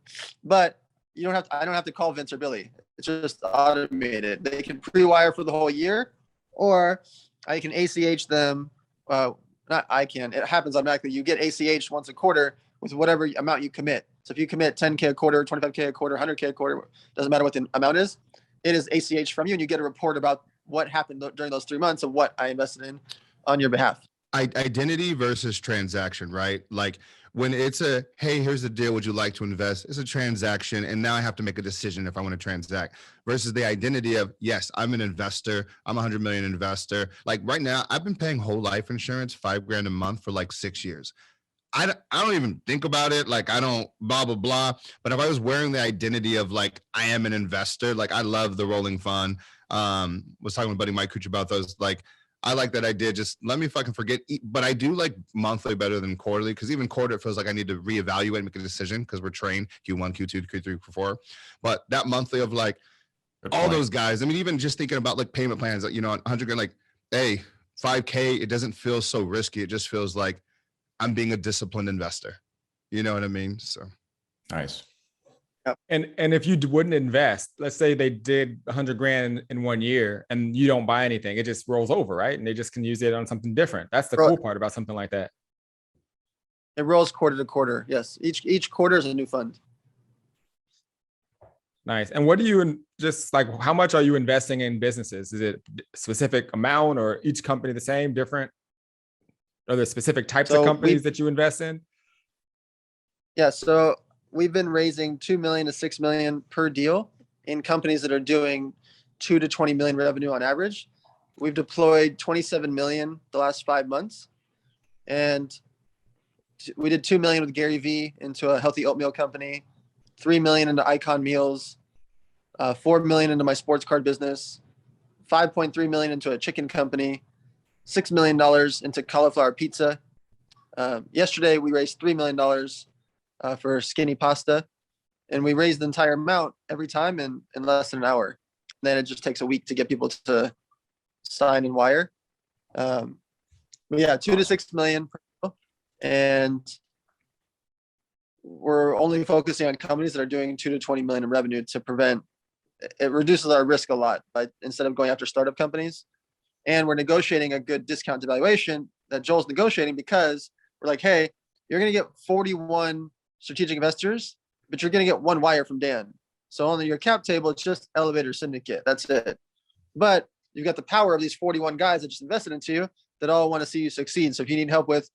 but I don't have to call Vince or Billy. It's just automated. They can pre-wire for the whole year, or I can ACH them. It happens automatically. You get ACH once a quarter with whatever amount you commit. So if you commit 10K a quarter, 25K a quarter, 100K a quarter, doesn't matter what the amount is, it is ACH from you, and you get a report about what happened during those 3 months of what I invested in on your behalf. Identity versus transaction, right? Like when it's a, hey, here's the deal, would you like to invest? It's a transaction, and now I have to make a decision if I want to transact, versus the identity of, yes, I'm an investor, I'm 100 million investor. Like right now, I've been paying whole life insurance, $5,000 a month for like 6 years. I don't even think about it. Like I don't blah, blah, blah. But if I was wearing the identity of like, I am an investor, like I love the rolling fund. Was talking with buddy Mike Cooch about those. Like, I like that idea. Just let me fucking forget. But I do like monthly better than quarterly, because even quarter, it feels like I need to reevaluate and make a decision because we're trained Q1, Q2, Q3, Q4. But that monthly of like all those guys, I mean, even just thinking about like payment plans, like, 100 grand, like, hey, 5K, it doesn't feel so risky. It just feels like I'm being a disciplined investor. You know what I mean? So nice. And if you wouldn't invest, let's say they did 100 grand in 1 year and you don't buy anything, it just rolls over, right? And they just can use it on something different. That's the cool part about something like that. It rolls quarter to quarter. Yes. Each quarter is a new fund. Nice. And what do you just like, how much are you investing in businesses? Is it a specific amount, or each company the same, different? Are there specific types of companies that you invest in? Yeah. So we've been raising 2 million to 6 million per deal in companies that are doing 2 to 20 million revenue on average. We've deployed 27 million the last 5 months. And we did 2 million with Gary V into a healthy oatmeal company, 3 million into Icon Meals, 4 million into my sports card business, 5.3 million into a chicken company, $6 million into cauliflower pizza. Yesterday we raised $3 million for skinny pasta, and we raised the entire amount every time in less than an hour. Then it just takes a week to get people to sign and wire. But yeah, 2 to 6 million, and we're only focusing on companies that are doing 2 to 20 million in revenue to prevent. It reduces our risk a lot, but instead of going after startup companies, and we're negotiating a good discount to valuation that Joel's negotiating, because we're like, hey, you're going to get 41 strategic investors, but you're going to get one wire from Dan. So on your cap table, it's just elevator syndicate. That's it. But you've got the power of these 41 guys that just invested into you that all want to see you succeed. So if you need help with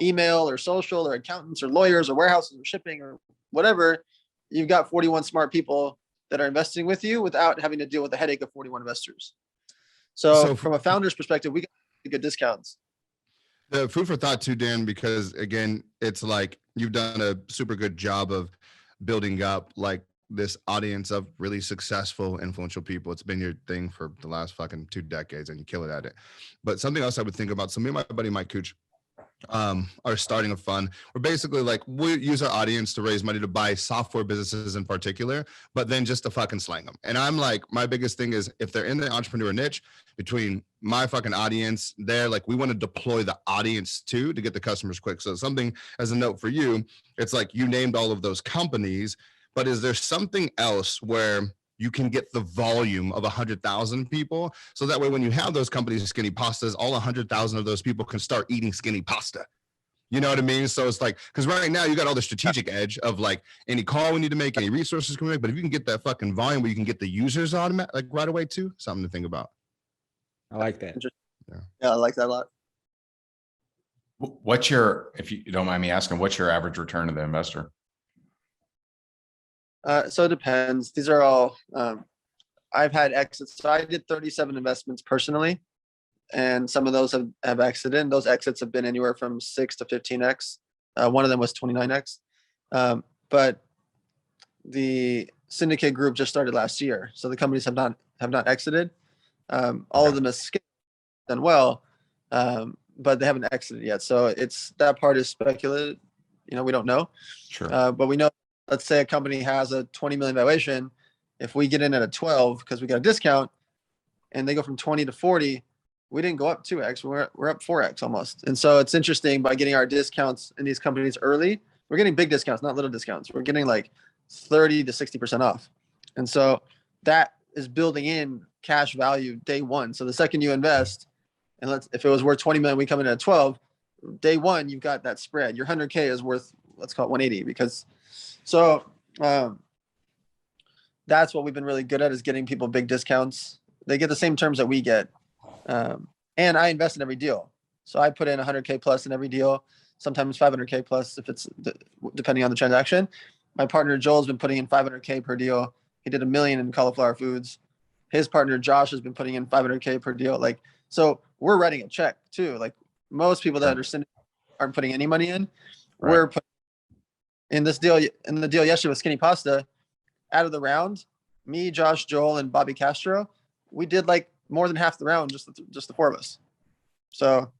email or social or accountants or lawyers or warehouses or shipping or whatever, you've got 41 smart people that are investing with you without having to deal with the headache of 41 investors. So from a founder's perspective, we got good discounts. The food for thought too, Dan, because again, it's like you've done a super good job of building up like this audience of really successful, influential people. It's been your thing for the last fucking 2 decades and you kill it at it. But something else I would think about, so me and my buddy Mike Cooch are starting a fund. We're basically like, we use our audience to raise money to buy software businesses in particular, but then just to fucking slang them. And I'm like, my biggest thing is if they're in the entrepreneur niche, between my fucking audience, they're like, we want to deploy the audience too to get the customers quick. So something as a note for you, it's like you named all of those companies, but is there something else where you can get the volume of 100,000 people? So that way, when you have those companies, skinny pastas, all 100,000 of those people can start eating skinny pasta. You know what I mean? So it's like, because right now you got all the strategic edge of like any call we need to make, any resources can we make, but if you can get that fucking volume where you can get the users automatic, like right away too, something to think about. I like that. Yeah, I like that a lot. What's your, if you don't mind me asking, what's your average return to the investor? So it depends. These are all, I've had exits. So I did 37 investments personally, and some of those have exited. And those exits have been anywhere from 6 to 15x. One of them was 29x. But the syndicate group just started last year. So the companies have not exited. All of them have done well, but they haven't exited yet. So it's, that part is speculative. You know, we don't know. Sure. But we know, let's say a company has a 20 million valuation. If we get in at a 12 because we got a discount and they go from 20 to 40, we didn't go up 2x, we're up 4x almost. And so it's interesting, by getting our discounts in these companies early, we're getting big discounts, not little discounts. We're getting like 30 to 60% off. And so that is building in cash value day one. So the second you invest, and if it was worth 20 million, we come in at 12, day one, you've got that spread. Your 100K is worth, let's call it 180, because so that's what we've been really good at, is getting people big discounts. They get the same terms that we get. And I invest in every deal. So I put in 100K plus in every deal, sometimes 500K plus if it's depending on the transaction. My partner Joel's been putting in 500K per deal. He did $1 million in cauliflower foods. His partner Josh has been putting in 500K per deal. Like, so we're writing a check too. Like most people that understand aren't putting any money in. Right. We're putting in this deal, in the deal yesterday with Skinny Pasta, out of the round, me, Josh, Joel, and Bobby Castro, we did like more than half the round, just the 4 of us. So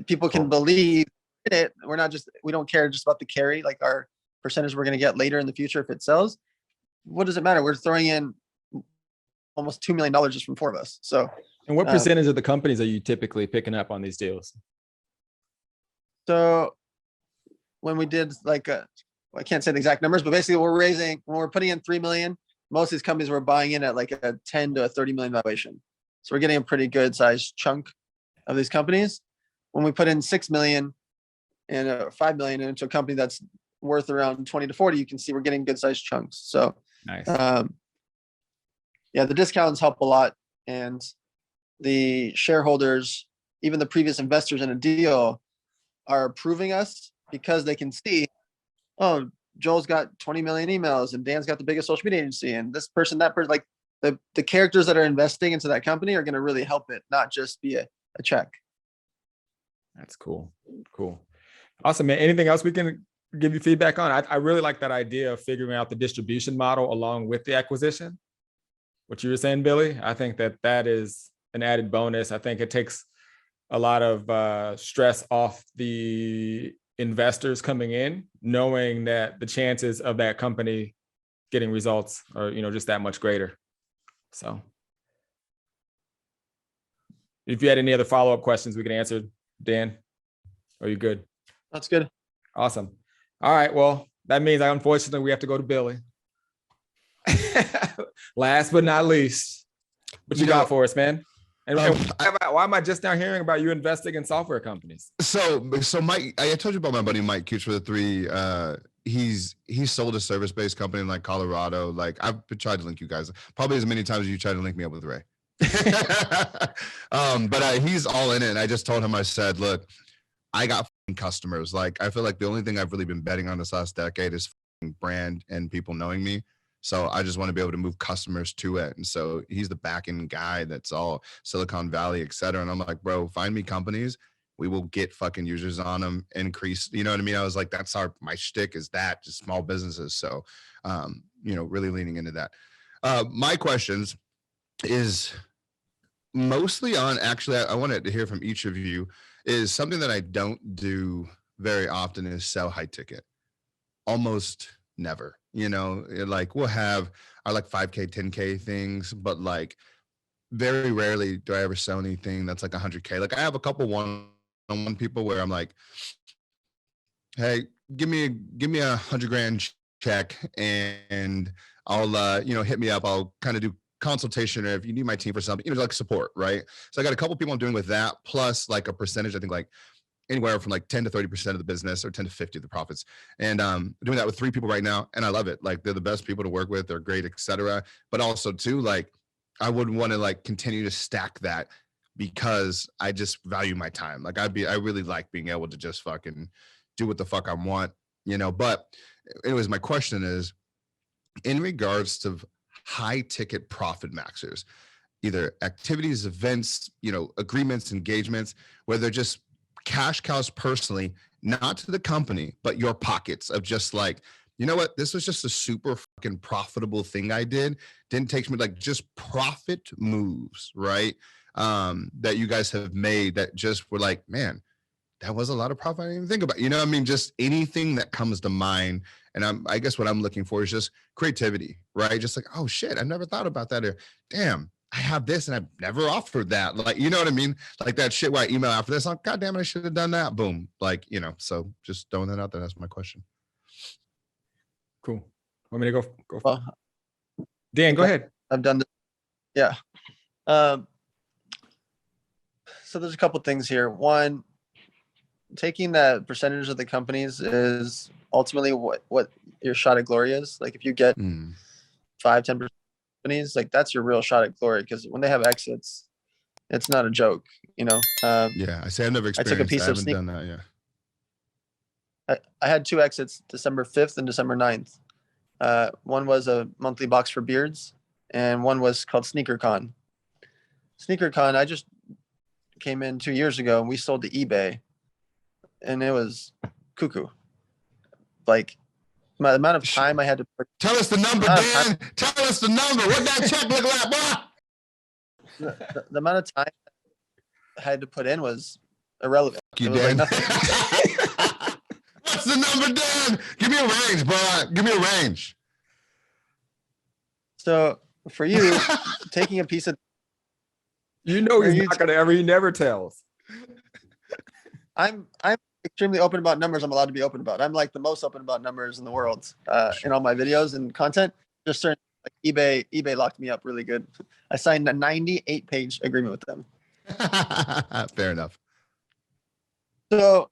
people can believe in it. We're not just, we don't care just about the carry, like our percentage we're going to get later in the future if it sells. What does it matter? We're throwing in almost $2 million just from 4 of us. So, and what percentage of the companies are you typically picking up on these deals? So when we did like I can't say the exact numbers, but basically when we're putting in 3 million, most of these companies were buying in at like a 10 to a 30 million valuation. So we're getting a pretty good sized chunk of these companies. When we put in 6 million and 5 million into a company that's worth around 20 to 40, you can see we're getting good sized chunks. So nice. Yeah, the discounts help a lot. And the shareholders, even the previous investors in a deal, are approving us because they can see, oh, Joel's got 20 million emails and Dan's got the biggest social media agency, and this person, that person, like the characters that are investing into that company are going to really help it, not just be a check. That's cool. Cool. Awesome, man. Anything else we can give you feedback on? I really like that idea of figuring out the distribution model along with the acquisition. What you were saying, Billy, I think that is an added bonus. I think it takes a lot of stress off the investors coming in, knowing that the chances of that company getting results are, just that much greater. So if you had any other follow-up questions, we can answer, Dan. Are you good? That's good. Awesome. All right. Well, that means unfortunately we have to go to Billy. Last but not least, what you got for us, man? And why am I just now hearing about you investing in software companies? So Mike, I told you about my buddy Mike Cooch for the three. He's sold a service-based company in like Colorado. Like I've tried to link you guys probably as many times as you tried to link me up with Ray. But he's all in it. And I just told him, I said, look, I got customers. Like I feel like the only thing I've really been betting on this last decade is brand and people knowing me. So I just want to be able to move customers to it. And so he's the back end guy that's all Silicon Valley, et cetera. And I'm like, bro, find me companies. We will get fucking users on them, increase, you know what I mean? I was like, that's my shtick is that, just small businesses. So, really leaning into that. My questions is mostly on, actually, I wanted to hear from each of you, is something that I don't do very often is sell high ticket. Almost never, like we'll have our like 5K, 10K things, but like very rarely do I ever sell anything that's like 100K. Like I have a couple one-on-one people where I'm like, hey, give me $100,000 check and I'll, hit me up. I'll kind of do consultation, or if you need my team for something, like support, right? So I got a couple people I'm doing with that, plus like a percentage, I think like anywhere from like 10 to 30% of the business, or 10 to 50 of the profits. And doing that with 3 people right now. And I love it. Like they're the best people to work with. They're great, etc. But also too, like I would want to like continue to stack that because I just value my time. Like I really like being able to just fucking do what the fuck I want, but anyways, my question is in regards to high ticket profit maxers, either activities, events, agreements, engagements, where they're just cash cows personally, not to the company, but your pockets of just like, you know what, this was just a super fucking profitable thing I did. Didn't take me, like just profit moves, right? That you guys have made that just were like, man, that was a lot of profit I didn't even think about. Just anything that comes to mind. And I guess what I'm looking for is just creativity, right? Just like, oh shit, I never thought about that. Or damn, I have this and I've never offered that. Like, you know what I mean? Like that shit where I email after this, like, God damn it, I should have done that. Boom. Like, so just throwing that out there. That's my question. Cool. Want me to go? Well, Dan, go ahead. I've done this. Yeah. So there's a couple things here. One, taking that percentage of the companies is ultimately what your shot at glory is. Like if you get 5-10% companies, like that's your real shot at glory, because when they have exits, it's not a joke, Yeah, I say I've never experienced. I took a piece of done that. Yeah. I had 2 exits, December 5th and December 9th. One was a monthly box for beards, and one was called SneakerCon. SneakerCon, I just came in 2 years ago and we sold to eBay, and it was cuckoo. Like the amount of time I had to tell us the number, Dan. Tell us the number. What that check look like, boy? The amount of time I had to put in was irrelevant. You, Dan. Like what's the number, Dan? Give me a range, bro. Give me a range. So for you, taking a piece of, he's not gonna ever. He never tells. I'm extremely open about numbers. I'm allowed to be open about. I'm like the most open about numbers in the world. In all my videos and content. Just certain, like eBay locked me up really good. I signed a 98-page agreement with them. Fair enough. So,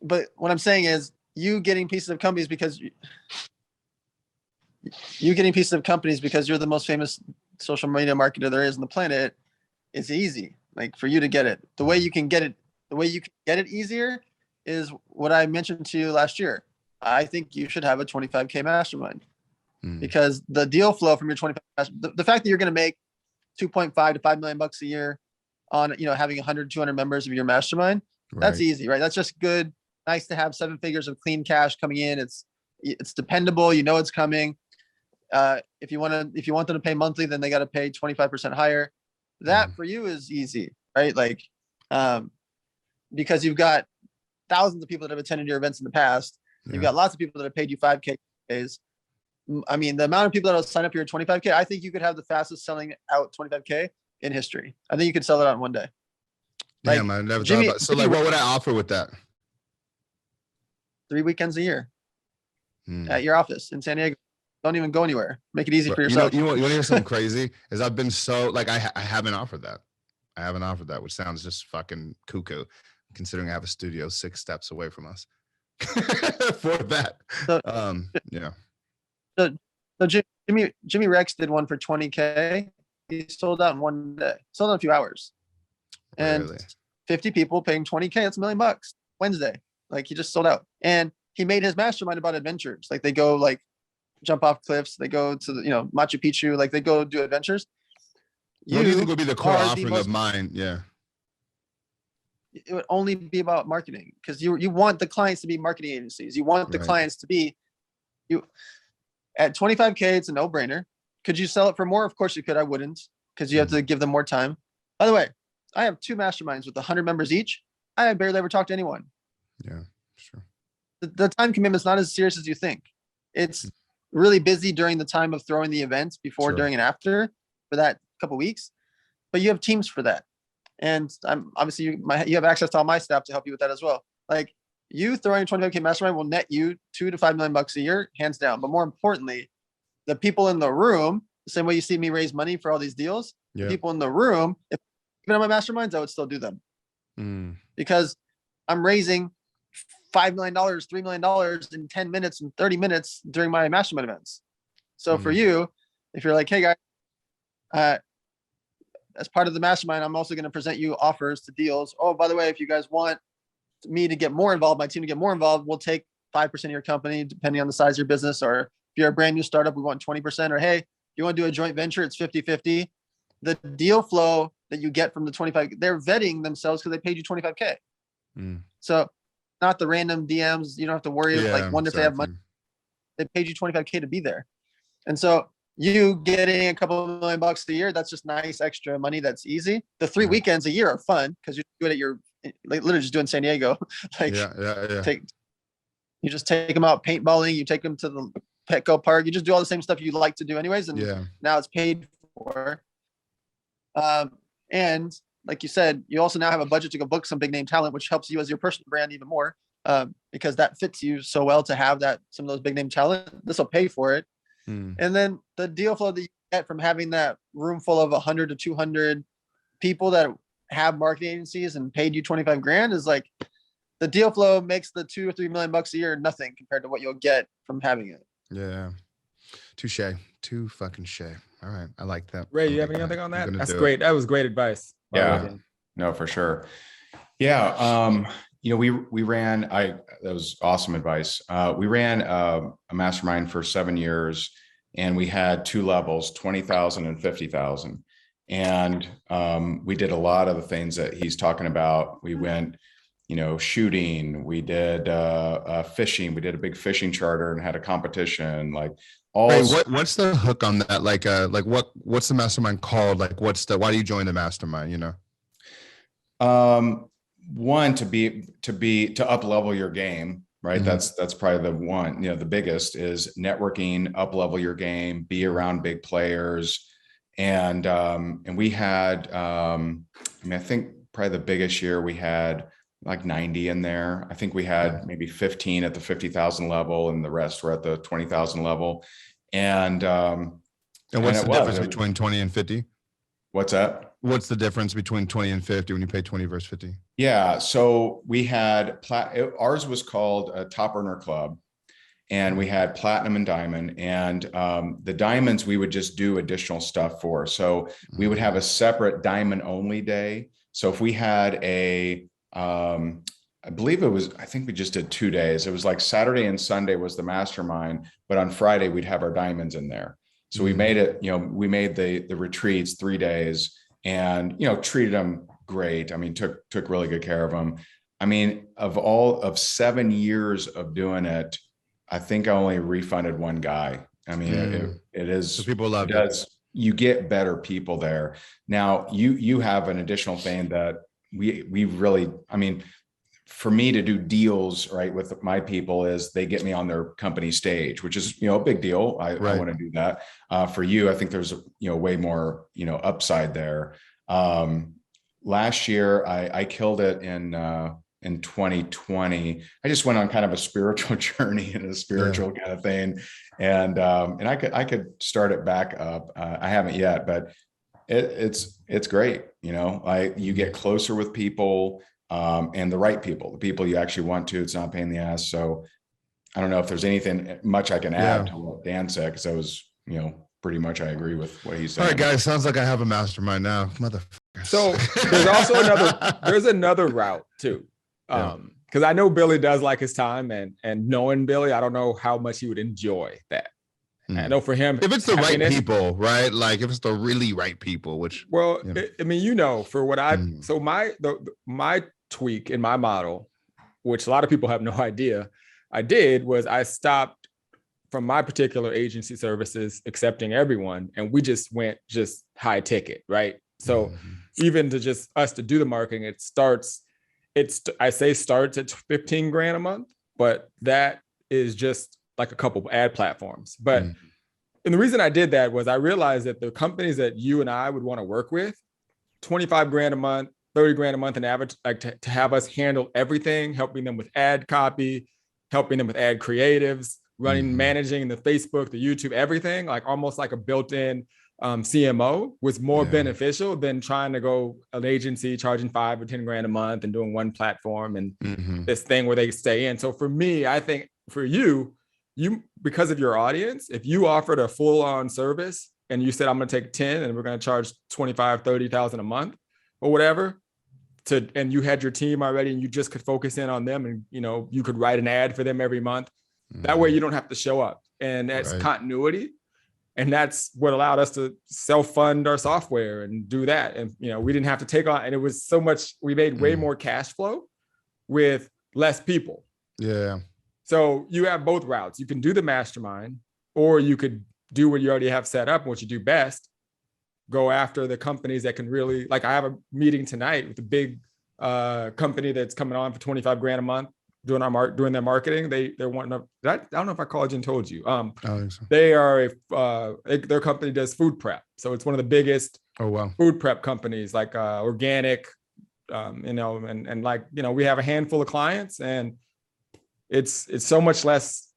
but what I'm saying is, you getting pieces of companies because you're the most famous social media marketer there is on the planet. It's easy. Like for you to get it, the way you can get it easier is what I mentioned to you last year. I think you should have a 25K mastermind, because the deal flow from your 25, the fact that you're going to make 2.5 to $5 million a year on, having 100, 200 members of your mastermind, that's easy, right? That's just good nice to have 7 figures of clean cash coming in. It's dependable. You know it's coming. If you want them to pay monthly, then they got to pay 25% higher. That for you is easy, right? Like, because you've got thousands of people that have attended your events in the past. You've got lots of people that have paid you 5K days. I mean, the amount of people that will sign up for your 25K, I think you could have the fastest selling out 25K in history. I think you could sell it out in one day. Like, Damn, I never thought about. So like, what would I offer with that? 3 weekends a year at your office in San Diego. Don't even go anywhere. Make it easy for yourself. You want to hear something crazy? Is I've been so like I haven't offered that. I haven't offered that, which sounds just fucking cuckoo, considering I have a studio 6 steps away from us. For that, so, yeah. So Jimmy Rex did one for 20K. He sold out in one day. Sold out in a few hours. And Really? 50 people paying 20K. That's $1 million Wednesday. Like, he just sold out. And he made his mastermind about adventures. Like, they go like jump off cliffs. They go to the, Machu Picchu. Like, they go do adventures. What do you think would be the core offering of mine? Yeah. It would only be about marketing, because you want the clients to be marketing agencies. You want the clients to be at 25K. It's a no-brainer. Could you sell it for more? Of course you could. I wouldn't, because you have to give them more time. By the way, I have 2 masterminds with 100 members each. I barely ever talk to anyone. Yeah, sure. The time commitment's not as serious as you think. It's really busy during the time of throwing the events, before, during, and after, for that couple weeks. But you have teams for that. And I'm obviously you have access to all my staff to help you with that as well. Like, you throwing a 25K mastermind will net you $2 to $5 million a year, hands down. But more importantly, the people in the room, the same way you see me raise money for all these deals, the people in the room, if even on my masterminds, I would still do them, because I'm raising $5 million, $3 million in 10 minutes and 30 minutes during my mastermind events. So for you, if you're like, hey guys, as part of the mastermind, I'm also going to present you offers to deals. Oh, by the way, if you guys want me to get more involved, my team to get more involved, we'll take 5% of your company, depending on the size of your business. Or if you're a brand new startup, we want 20%. Or hey, you want to do a joint venture, it's 50-50. The deal flow that you get from the 25, they're vetting themselves because they paid you 25K. So not the random DMs. You don't have to worry wonder if they have money. They paid you 25K to be there. And so you getting a couple of $1 million a year, that's just nice extra money. That's easy. The 3 weekends a year are fun, because you do it at your, like, literally just doing San Diego. Like, you just take them out paintballing. You take them to the Petco Park. You just do all the same stuff you like to do anyways. And now it's paid for. And like you said, you also now have a budget to go book some big name talent, which helps you as your personal brand even more, because that fits you so well to have some of those big name talent. This will pay for it. And then the deal flow that you get from having that room full of 100 to 200 people that have marketing agencies and paid you 25 grand is like, the deal flow makes the $2 or $3 million a year nothing compared to what you'll get from having it. Yeah. Touche. Too fucking shay. All right. I like that. Ray, you have anything on that? That's great. That was great advice. Yeah. No, for sure. Yeah. We ran, that was awesome advice. We ran a mastermind for 7 years, and we had 2 levels, 20,000 and 50,000. And we did a lot of the things that he's talking about. We went, shooting, we did fishing, we did a big fishing charter and had a competition, like all. Hey, what's the hook on that? Like what's the mastermind called? Like, why do you join the mastermind, One, to up level your game, right? That's probably the one, the biggest is networking, up level your game, be around big players. And we had, I think probably the biggest year we had like 90 in there. I think we had maybe 15 at the 50,000 level, and the rest were at the 20,000 level. And what's the difference between 20 and 50? What's that? What's the difference between 20 and 50 when you pay 20 versus 50? Yeah. So we had ours was called a Top Earner Club, and we had platinum and diamond, and the diamonds we would just do additional stuff for. So we would have a separate diamond only day. So if we had I think we just did 2 days. It was like Saturday and Sunday was the mastermind, but on Friday we'd have our diamonds in there. So we made it, we made the retreats 3 days, and, treated them great. I mean, took really good care of them. I mean, of 7 years of doing it, I think I only refunded one guy. I mean, it is, So people love it does. You get better people there. Now you have an additional thing that we really, I mean, for me to do deals right with my people is they get me on their company stage, which is, a big deal. I want to do that. For you, I think there's, way more, upside there. Last year I killed it in 2020. I just went on kind of a spiritual journey and a spiritual kind of thing. And I could start it back up. I haven't yet, but it's great. You get closer with people, and the right people, the people you actually want to. It's not a pain in the ass. So I don't know if there's anything much I can add to what Dan said, because I was, pretty much I agree with what he said. All right, guys, sounds like I have a mastermind now, motherfuckers. So there's also another route too. Because I know Billy does like his time, and knowing Billy, I don't know how much he would enjoy that. I know for him, if it's the right people, right? Like if it's the really right people, which, I mean, for what so my tweak in my model, which a lot of people have no idea, I did was I stopped from my particular agency services accepting everyone, and we just went high ticket, right? So even to just us to do the marketing, starts at 15 grand a month, but that is just like a couple ad platforms. But and the reason I did that was I realized that the companies that you and I would want to work with, 25 grand a month, 30 grand a month in average, like to have us handle everything, helping them with ad copy, helping them with ad creatives, managing the Facebook, the YouTube, everything, like almost like a built-in CMO was more beneficial than trying to go an agency charging 5 or 10 grand a month and doing one platform and this thing where they stay in. So for me, I think for you, because of your audience, if you offered a full-on service and you said, I'm going to take 10 and we're going to charge 25, 30,000 a month or whatever, and you had your team already and you just could focus in on them, and you could write an ad for them every month. That way you don't have to show up, and that's continuity. And that's what allowed us to self-fund our software and do that. And, we didn't have to take on, and it was so much, we made way more cash flow with less people. Yeah. So you have both routes. You can do the mastermind, or you could do what you already have set up, what you do best, go after the companies that can really, like I have a meeting tonight with a big company that's coming on for 25 grand a month, doing their marketing. They're wanting to, I don't know if I called you and told you. I think so. They are their company does food prep. So it's one of the biggest food prep companies, like organic, and like, we have a handful of clients, and it's so much less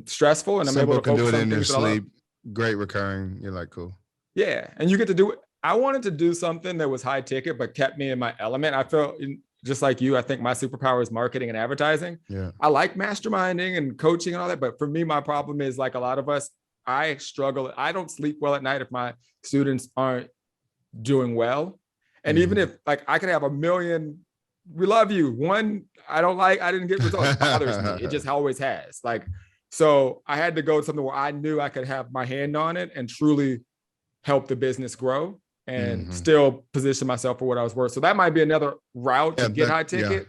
stressful, and I'm able to focus do it on in your things that I love. sleep. Great recurring. You're like, cool. Yeah. And you get to do it. I wanted to do something that was high ticket, but kept me in my element. I felt just like you, I think my superpower is marketing and advertising. Yeah. I like masterminding and coaching and all that. But for me, my problem is, like a lot of us, I struggle. I don't sleep well at night if my students aren't doing well. And even if, like, I could have 1 million, we love you, one I don't like, I didn't get results, it bothers me. It just always has. Like, so I had to go to something where I knew I could have my hand on it and truly help the business grow and still position myself for what I was worth. So that might be another route to get high ticket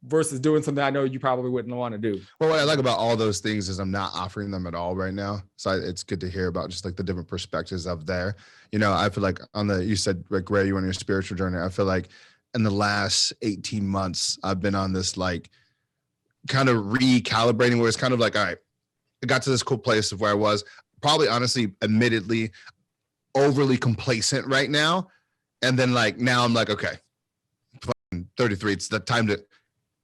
versus doing something I know you probably wouldn't want to do. Well, what I like about all those things is I'm not offering them at all right now. So it's good to hear about just like the different perspectives of there. I feel like you said, like, Ray, you went on your spiritual journey. I feel like in the last 18 months, I've been on this like kind of recalibrating where it's kind of like, all right, I got to this cool place of where I was probably, honestly, admittedly, overly complacent right now. And then like, now I'm like, okay, 33, it's the time to,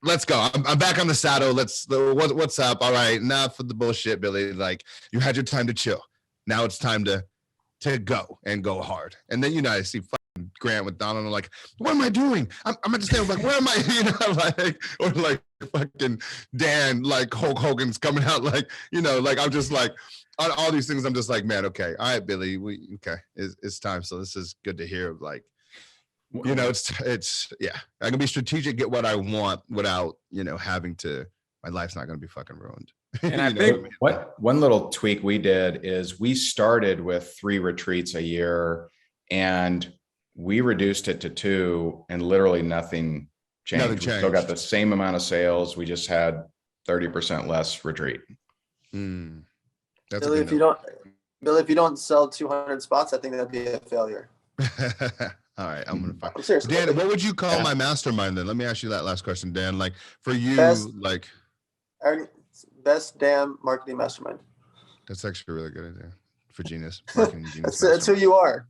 let's go. I'm back on the saddle. What's up? All right. Enough of the bullshit, Billy. Like, you had your time to chill. Now it's time to go and go hard. And then, I see fucking Grant with Donald. I'm like, what am I doing? I'm at the stand, like, where am I? Like, or like fucking Dan, like Hulk Hogan's coming out. Like, like, I'm just like, on all these things, I'm just like, man, okay. All right, Billy, it's time. So this is good to hear. Like, it's I can be strategic, get what I want without, having to, my life's not going to be fucking ruined. And I think one little tweak we did is we started with 3 retreats a year, and we reduced it to 2, and literally nothing changed. Nothing We still changed. got the same amount of sales. We just had 30% less retreat. That's Billy, a if you don't sell 200 spots, I think that'd be a failure. All right, I'm gonna find. I'm serious. Dan, what would you call Yeah. my mastermind then? Let me ask you that last question, Dan. Like for you, Best- Best damn marketing mastermind. that's actually a really good idea for genius marketing genius. That's who you are.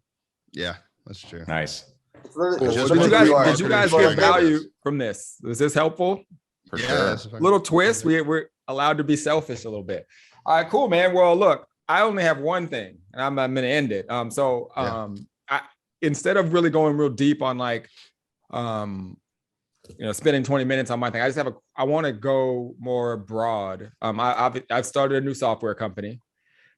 Yeah, that's true. Nice. It's literally, Cool. it's Well, Did you literally guys, who did you are. guys Sharing get value ideas. from this? Was this helpful? For Yeah, sure. that's fine. Little twist. We're allowed to be selfish a little bit. All right, cool, man. Well, look, I only have one thing, and I'm going to end it. Instead of really going real deep on like, spending 20 minutes on my thing, I want to go more broad. I've started a new software company,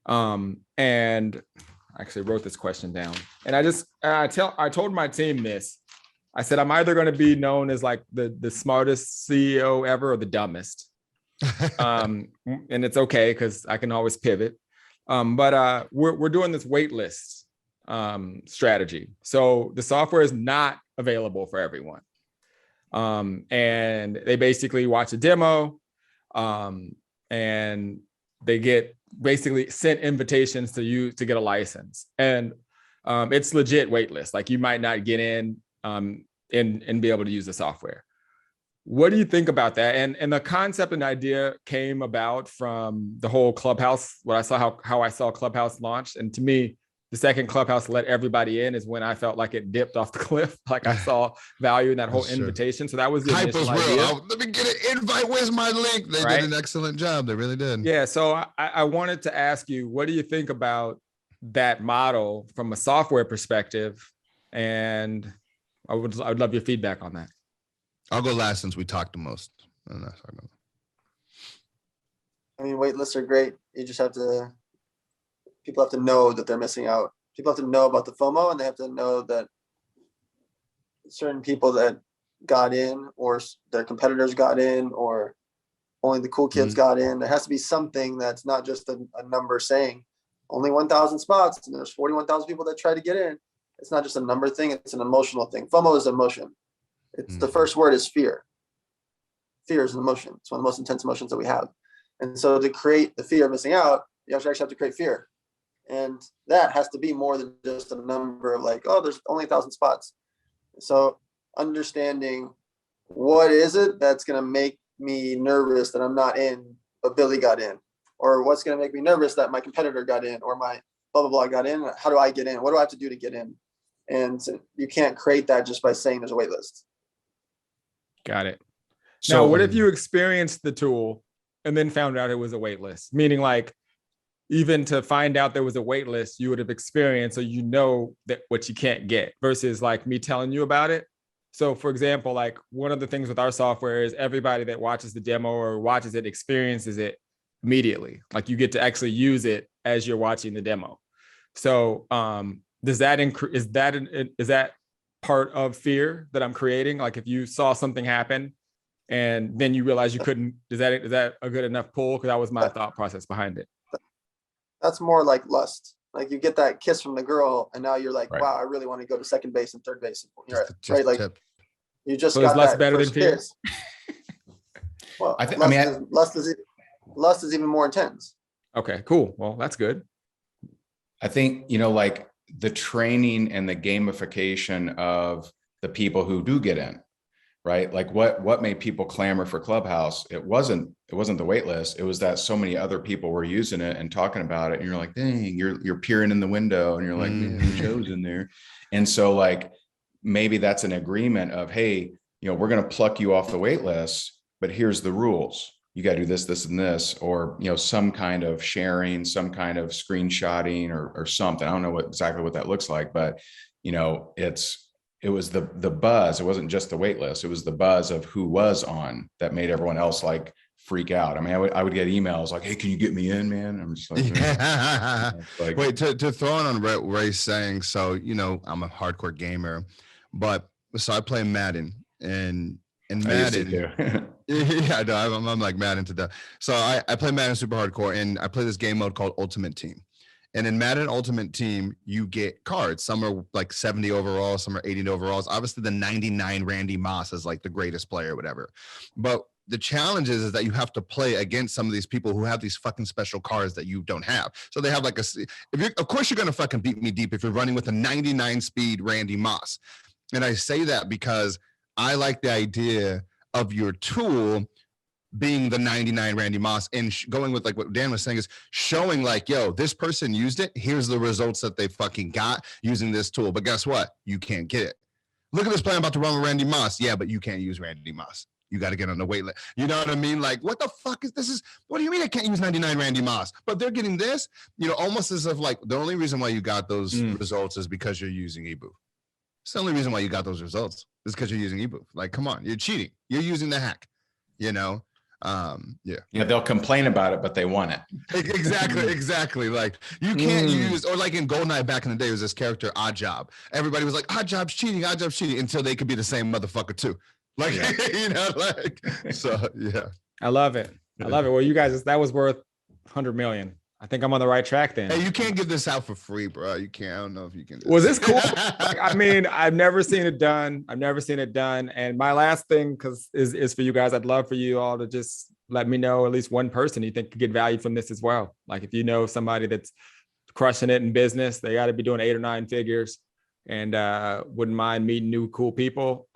and I actually wrote this question down, and I told my team this. I said, I'm either going to be known as like the smartest CEO ever or the dumbest. And it's okay because I can always pivot. But we're doing this wait list strategy. So the software is not available for everyone. And they basically watch a demo, and they get basically sent invitations to get a license. And it's legit wait list. Like you might not get in and be able to use the software. What do you think about that? And the concept and idea came about from the whole Clubhouse, what I saw, how I saw Clubhouse launched. And to me, the second Clubhouse let everybody in is when I felt like it dipped off the cliff. Like I saw value in that whole invitation. So that was the Hype was initial real. idea. Let me get an invite. Where's my link? They did an excellent job. They really did. Yeah. So I wanted to ask you, what do you think about that model from a software perspective? And I would love your feedback on that. I'll go last since we talked the most. I mean, wait lists are great. People have to know that they're missing out. People have to know about the FOMO, and they have to know that certain people that got in, or their competitors got in, or only the cool kids got in. There has to be something that's not just a number saying only 1,000 spots and there's 41,000 people that try to get in. It's not just a number thing. It's an emotional thing. FOMO is emotion. It's the first word is fear. Fear is an emotion. It's one of the most intense emotions that we have. And so to create the fear of missing out, you actually have to create fear. And that has to be more than just a number of like, oh, there's only 1,000 spots. So understanding what is it that's going to make me nervous that I'm not in, but Billy got in, or what's going to make me nervous that my competitor got in, or my blah, blah, blah got in. How do I get in? What do I have to do to get in? And you can't create that just by saying there's a wait list. Got it. So Now, what if you experienced the tool and then found out it was a wait list? Meaning like, even to find out there was a wait list, you would have experienced, so you know that what you can't get, versus like me telling you about it. So for example, like one of the things with our software is everybody that watches the demo or watches it experiences it immediately. Like you get to actually use it as you're watching the demo. So is that part of fear that I'm creating? Like if you saw something happen and then you realize you couldn't, is that a good enough pull? Because that was my thought process behind it. That's more like lust. Like you get that kiss from the girl, and now you're like, Right. wow, I really want to go to second base and third base. Just Right? Like tip. you just So got is lust that better than first fear? kiss. Well, I lust is even more intense. Okay, cool. Well, that's good. I think, like the training and the gamification of the people who do get in, right? Like what made people clamor for Clubhouse? It wasn't the wait list. It was that so many other people were using it and talking about it. And you're like, dang, you're peering in the window and you're like, man, who chose in there? And so like, maybe that's an agreement of, hey, we're going to pluck you off the wait list, but here's the rules. You got to do this, this, and this, or, some kind of sharing, some kind of screenshotting or something. I don't know exactly what that looks like, but it was the buzz. It wasn't just the wait list. It was the buzz of who was on that made everyone else like freak out. I mean, I would get emails like, hey, can you get me in, man? I'm just like, wait, to throw on what Ray's saying. So, I'm a hardcore gamer, but so I play Madden and Madden. Yeah, no, I'm like Madden to death. So I play Madden super hardcore, and I play this game mode called Ultimate Team. And in Madden Ultimate Team, you get cards. Some are like 70 overall, some are 80 overalls. Obviously, the 99 Randy Moss is like the greatest player, whatever. But the challenge is that you have to play against some of these people who have these fucking special cards that you don't have. So they have like of course you're going to fucking beat me deep if you're running with a 99 speed Randy Moss. And I say that because I like the idea of your tool being the 99 Randy Moss and going with like what Dan was saying is showing like, yo, this person used it. Here's the results that they fucking got using this tool. But guess what? You can't get it. Look at this play I'm about to run with Randy Moss. Yeah, but you can't use Randy Moss. You got to get on the wait list. You know what I mean? Like, what the fuck is this? What do you mean I can't use 99 Randy Moss? But they're getting this, you know, almost as if like the only reason why you got those results is because you're using EBOOV. It's the only reason why you got those results is because you're using EBOOV. Like, come on, you're cheating. You're using the hack, you know? Yeah, they'll complain about it, but they want it. Exactly. Like you can't use, or like in GoldenEye back in the day, was this character Odd Job. Everybody was like, Odd Job's cheating, until they could be the same motherfucker too. Like, you know, like, so yeah. I love it. Well, you guys, that was worth 100 million. I think I'm on the right track then. Hey, you can't give this out for free, bro. You can't. I don't know if you can. Was this cool? Like, I mean, I've never seen it done. And my last thing, is for you guys, I'd love for you all to just let me know at least one person you think could get value from this as well. Like if you know somebody that's crushing it in business, they got to be doing 8 or 9 figures and wouldn't mind meeting new cool people.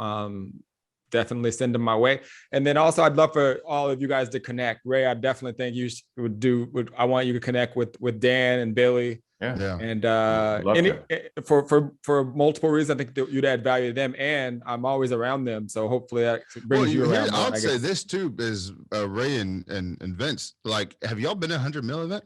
Definitely send them my way. And then also I'd love for all of you guys to connect. Ray, I definitely think you I want you to connect with Dan and Billy. Yeah. And for multiple reasons, I think that you'd add value to them, and I'm always around them. So hopefully that brings you around. I'll say this too is Ray and Vince, like, have y'all been at 100 mil event?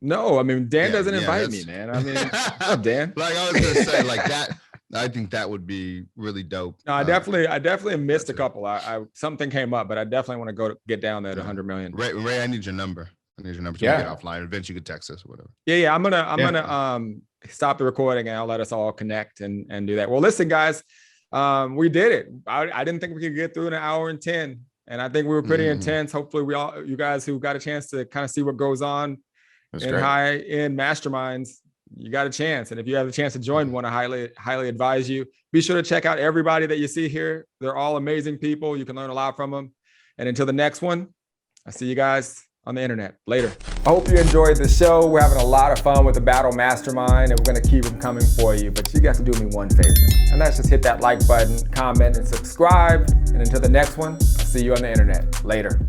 No, I mean, Dan doesn't invite me, man. I mean, what's up, Dan? Like I was gonna say like that. I think that would be really dope. No, I definitely missed a couple. Something came up, but I definitely want to get down there to 100 million. Ray, I need your number. So we can get offline. Eventually you could text us or whatever. Yeah. I'm gonna stop the recording and I'll let us all connect and do that. Well, listen, guys, we did it. I didn't think we could get through an hour and 10, and I think we were pretty intense. Hopefully you guys who got a chance to kind of see what goes on in high-end masterminds, you got a chance. And if you have a chance to join one, I highly advise you. Be sure to check out everybody that you see here. They're all amazing people. You can learn a lot from them. And until the next one, I see you guys on the internet. Later. I hope you enjoyed the show. We're having a lot of fun with the Battle Mastermind, and we're going to keep them coming for you. But you got to do me one favor, and that's just hit that like button, comment, and subscribe. And until the next one, I'll see you on the internet. Later.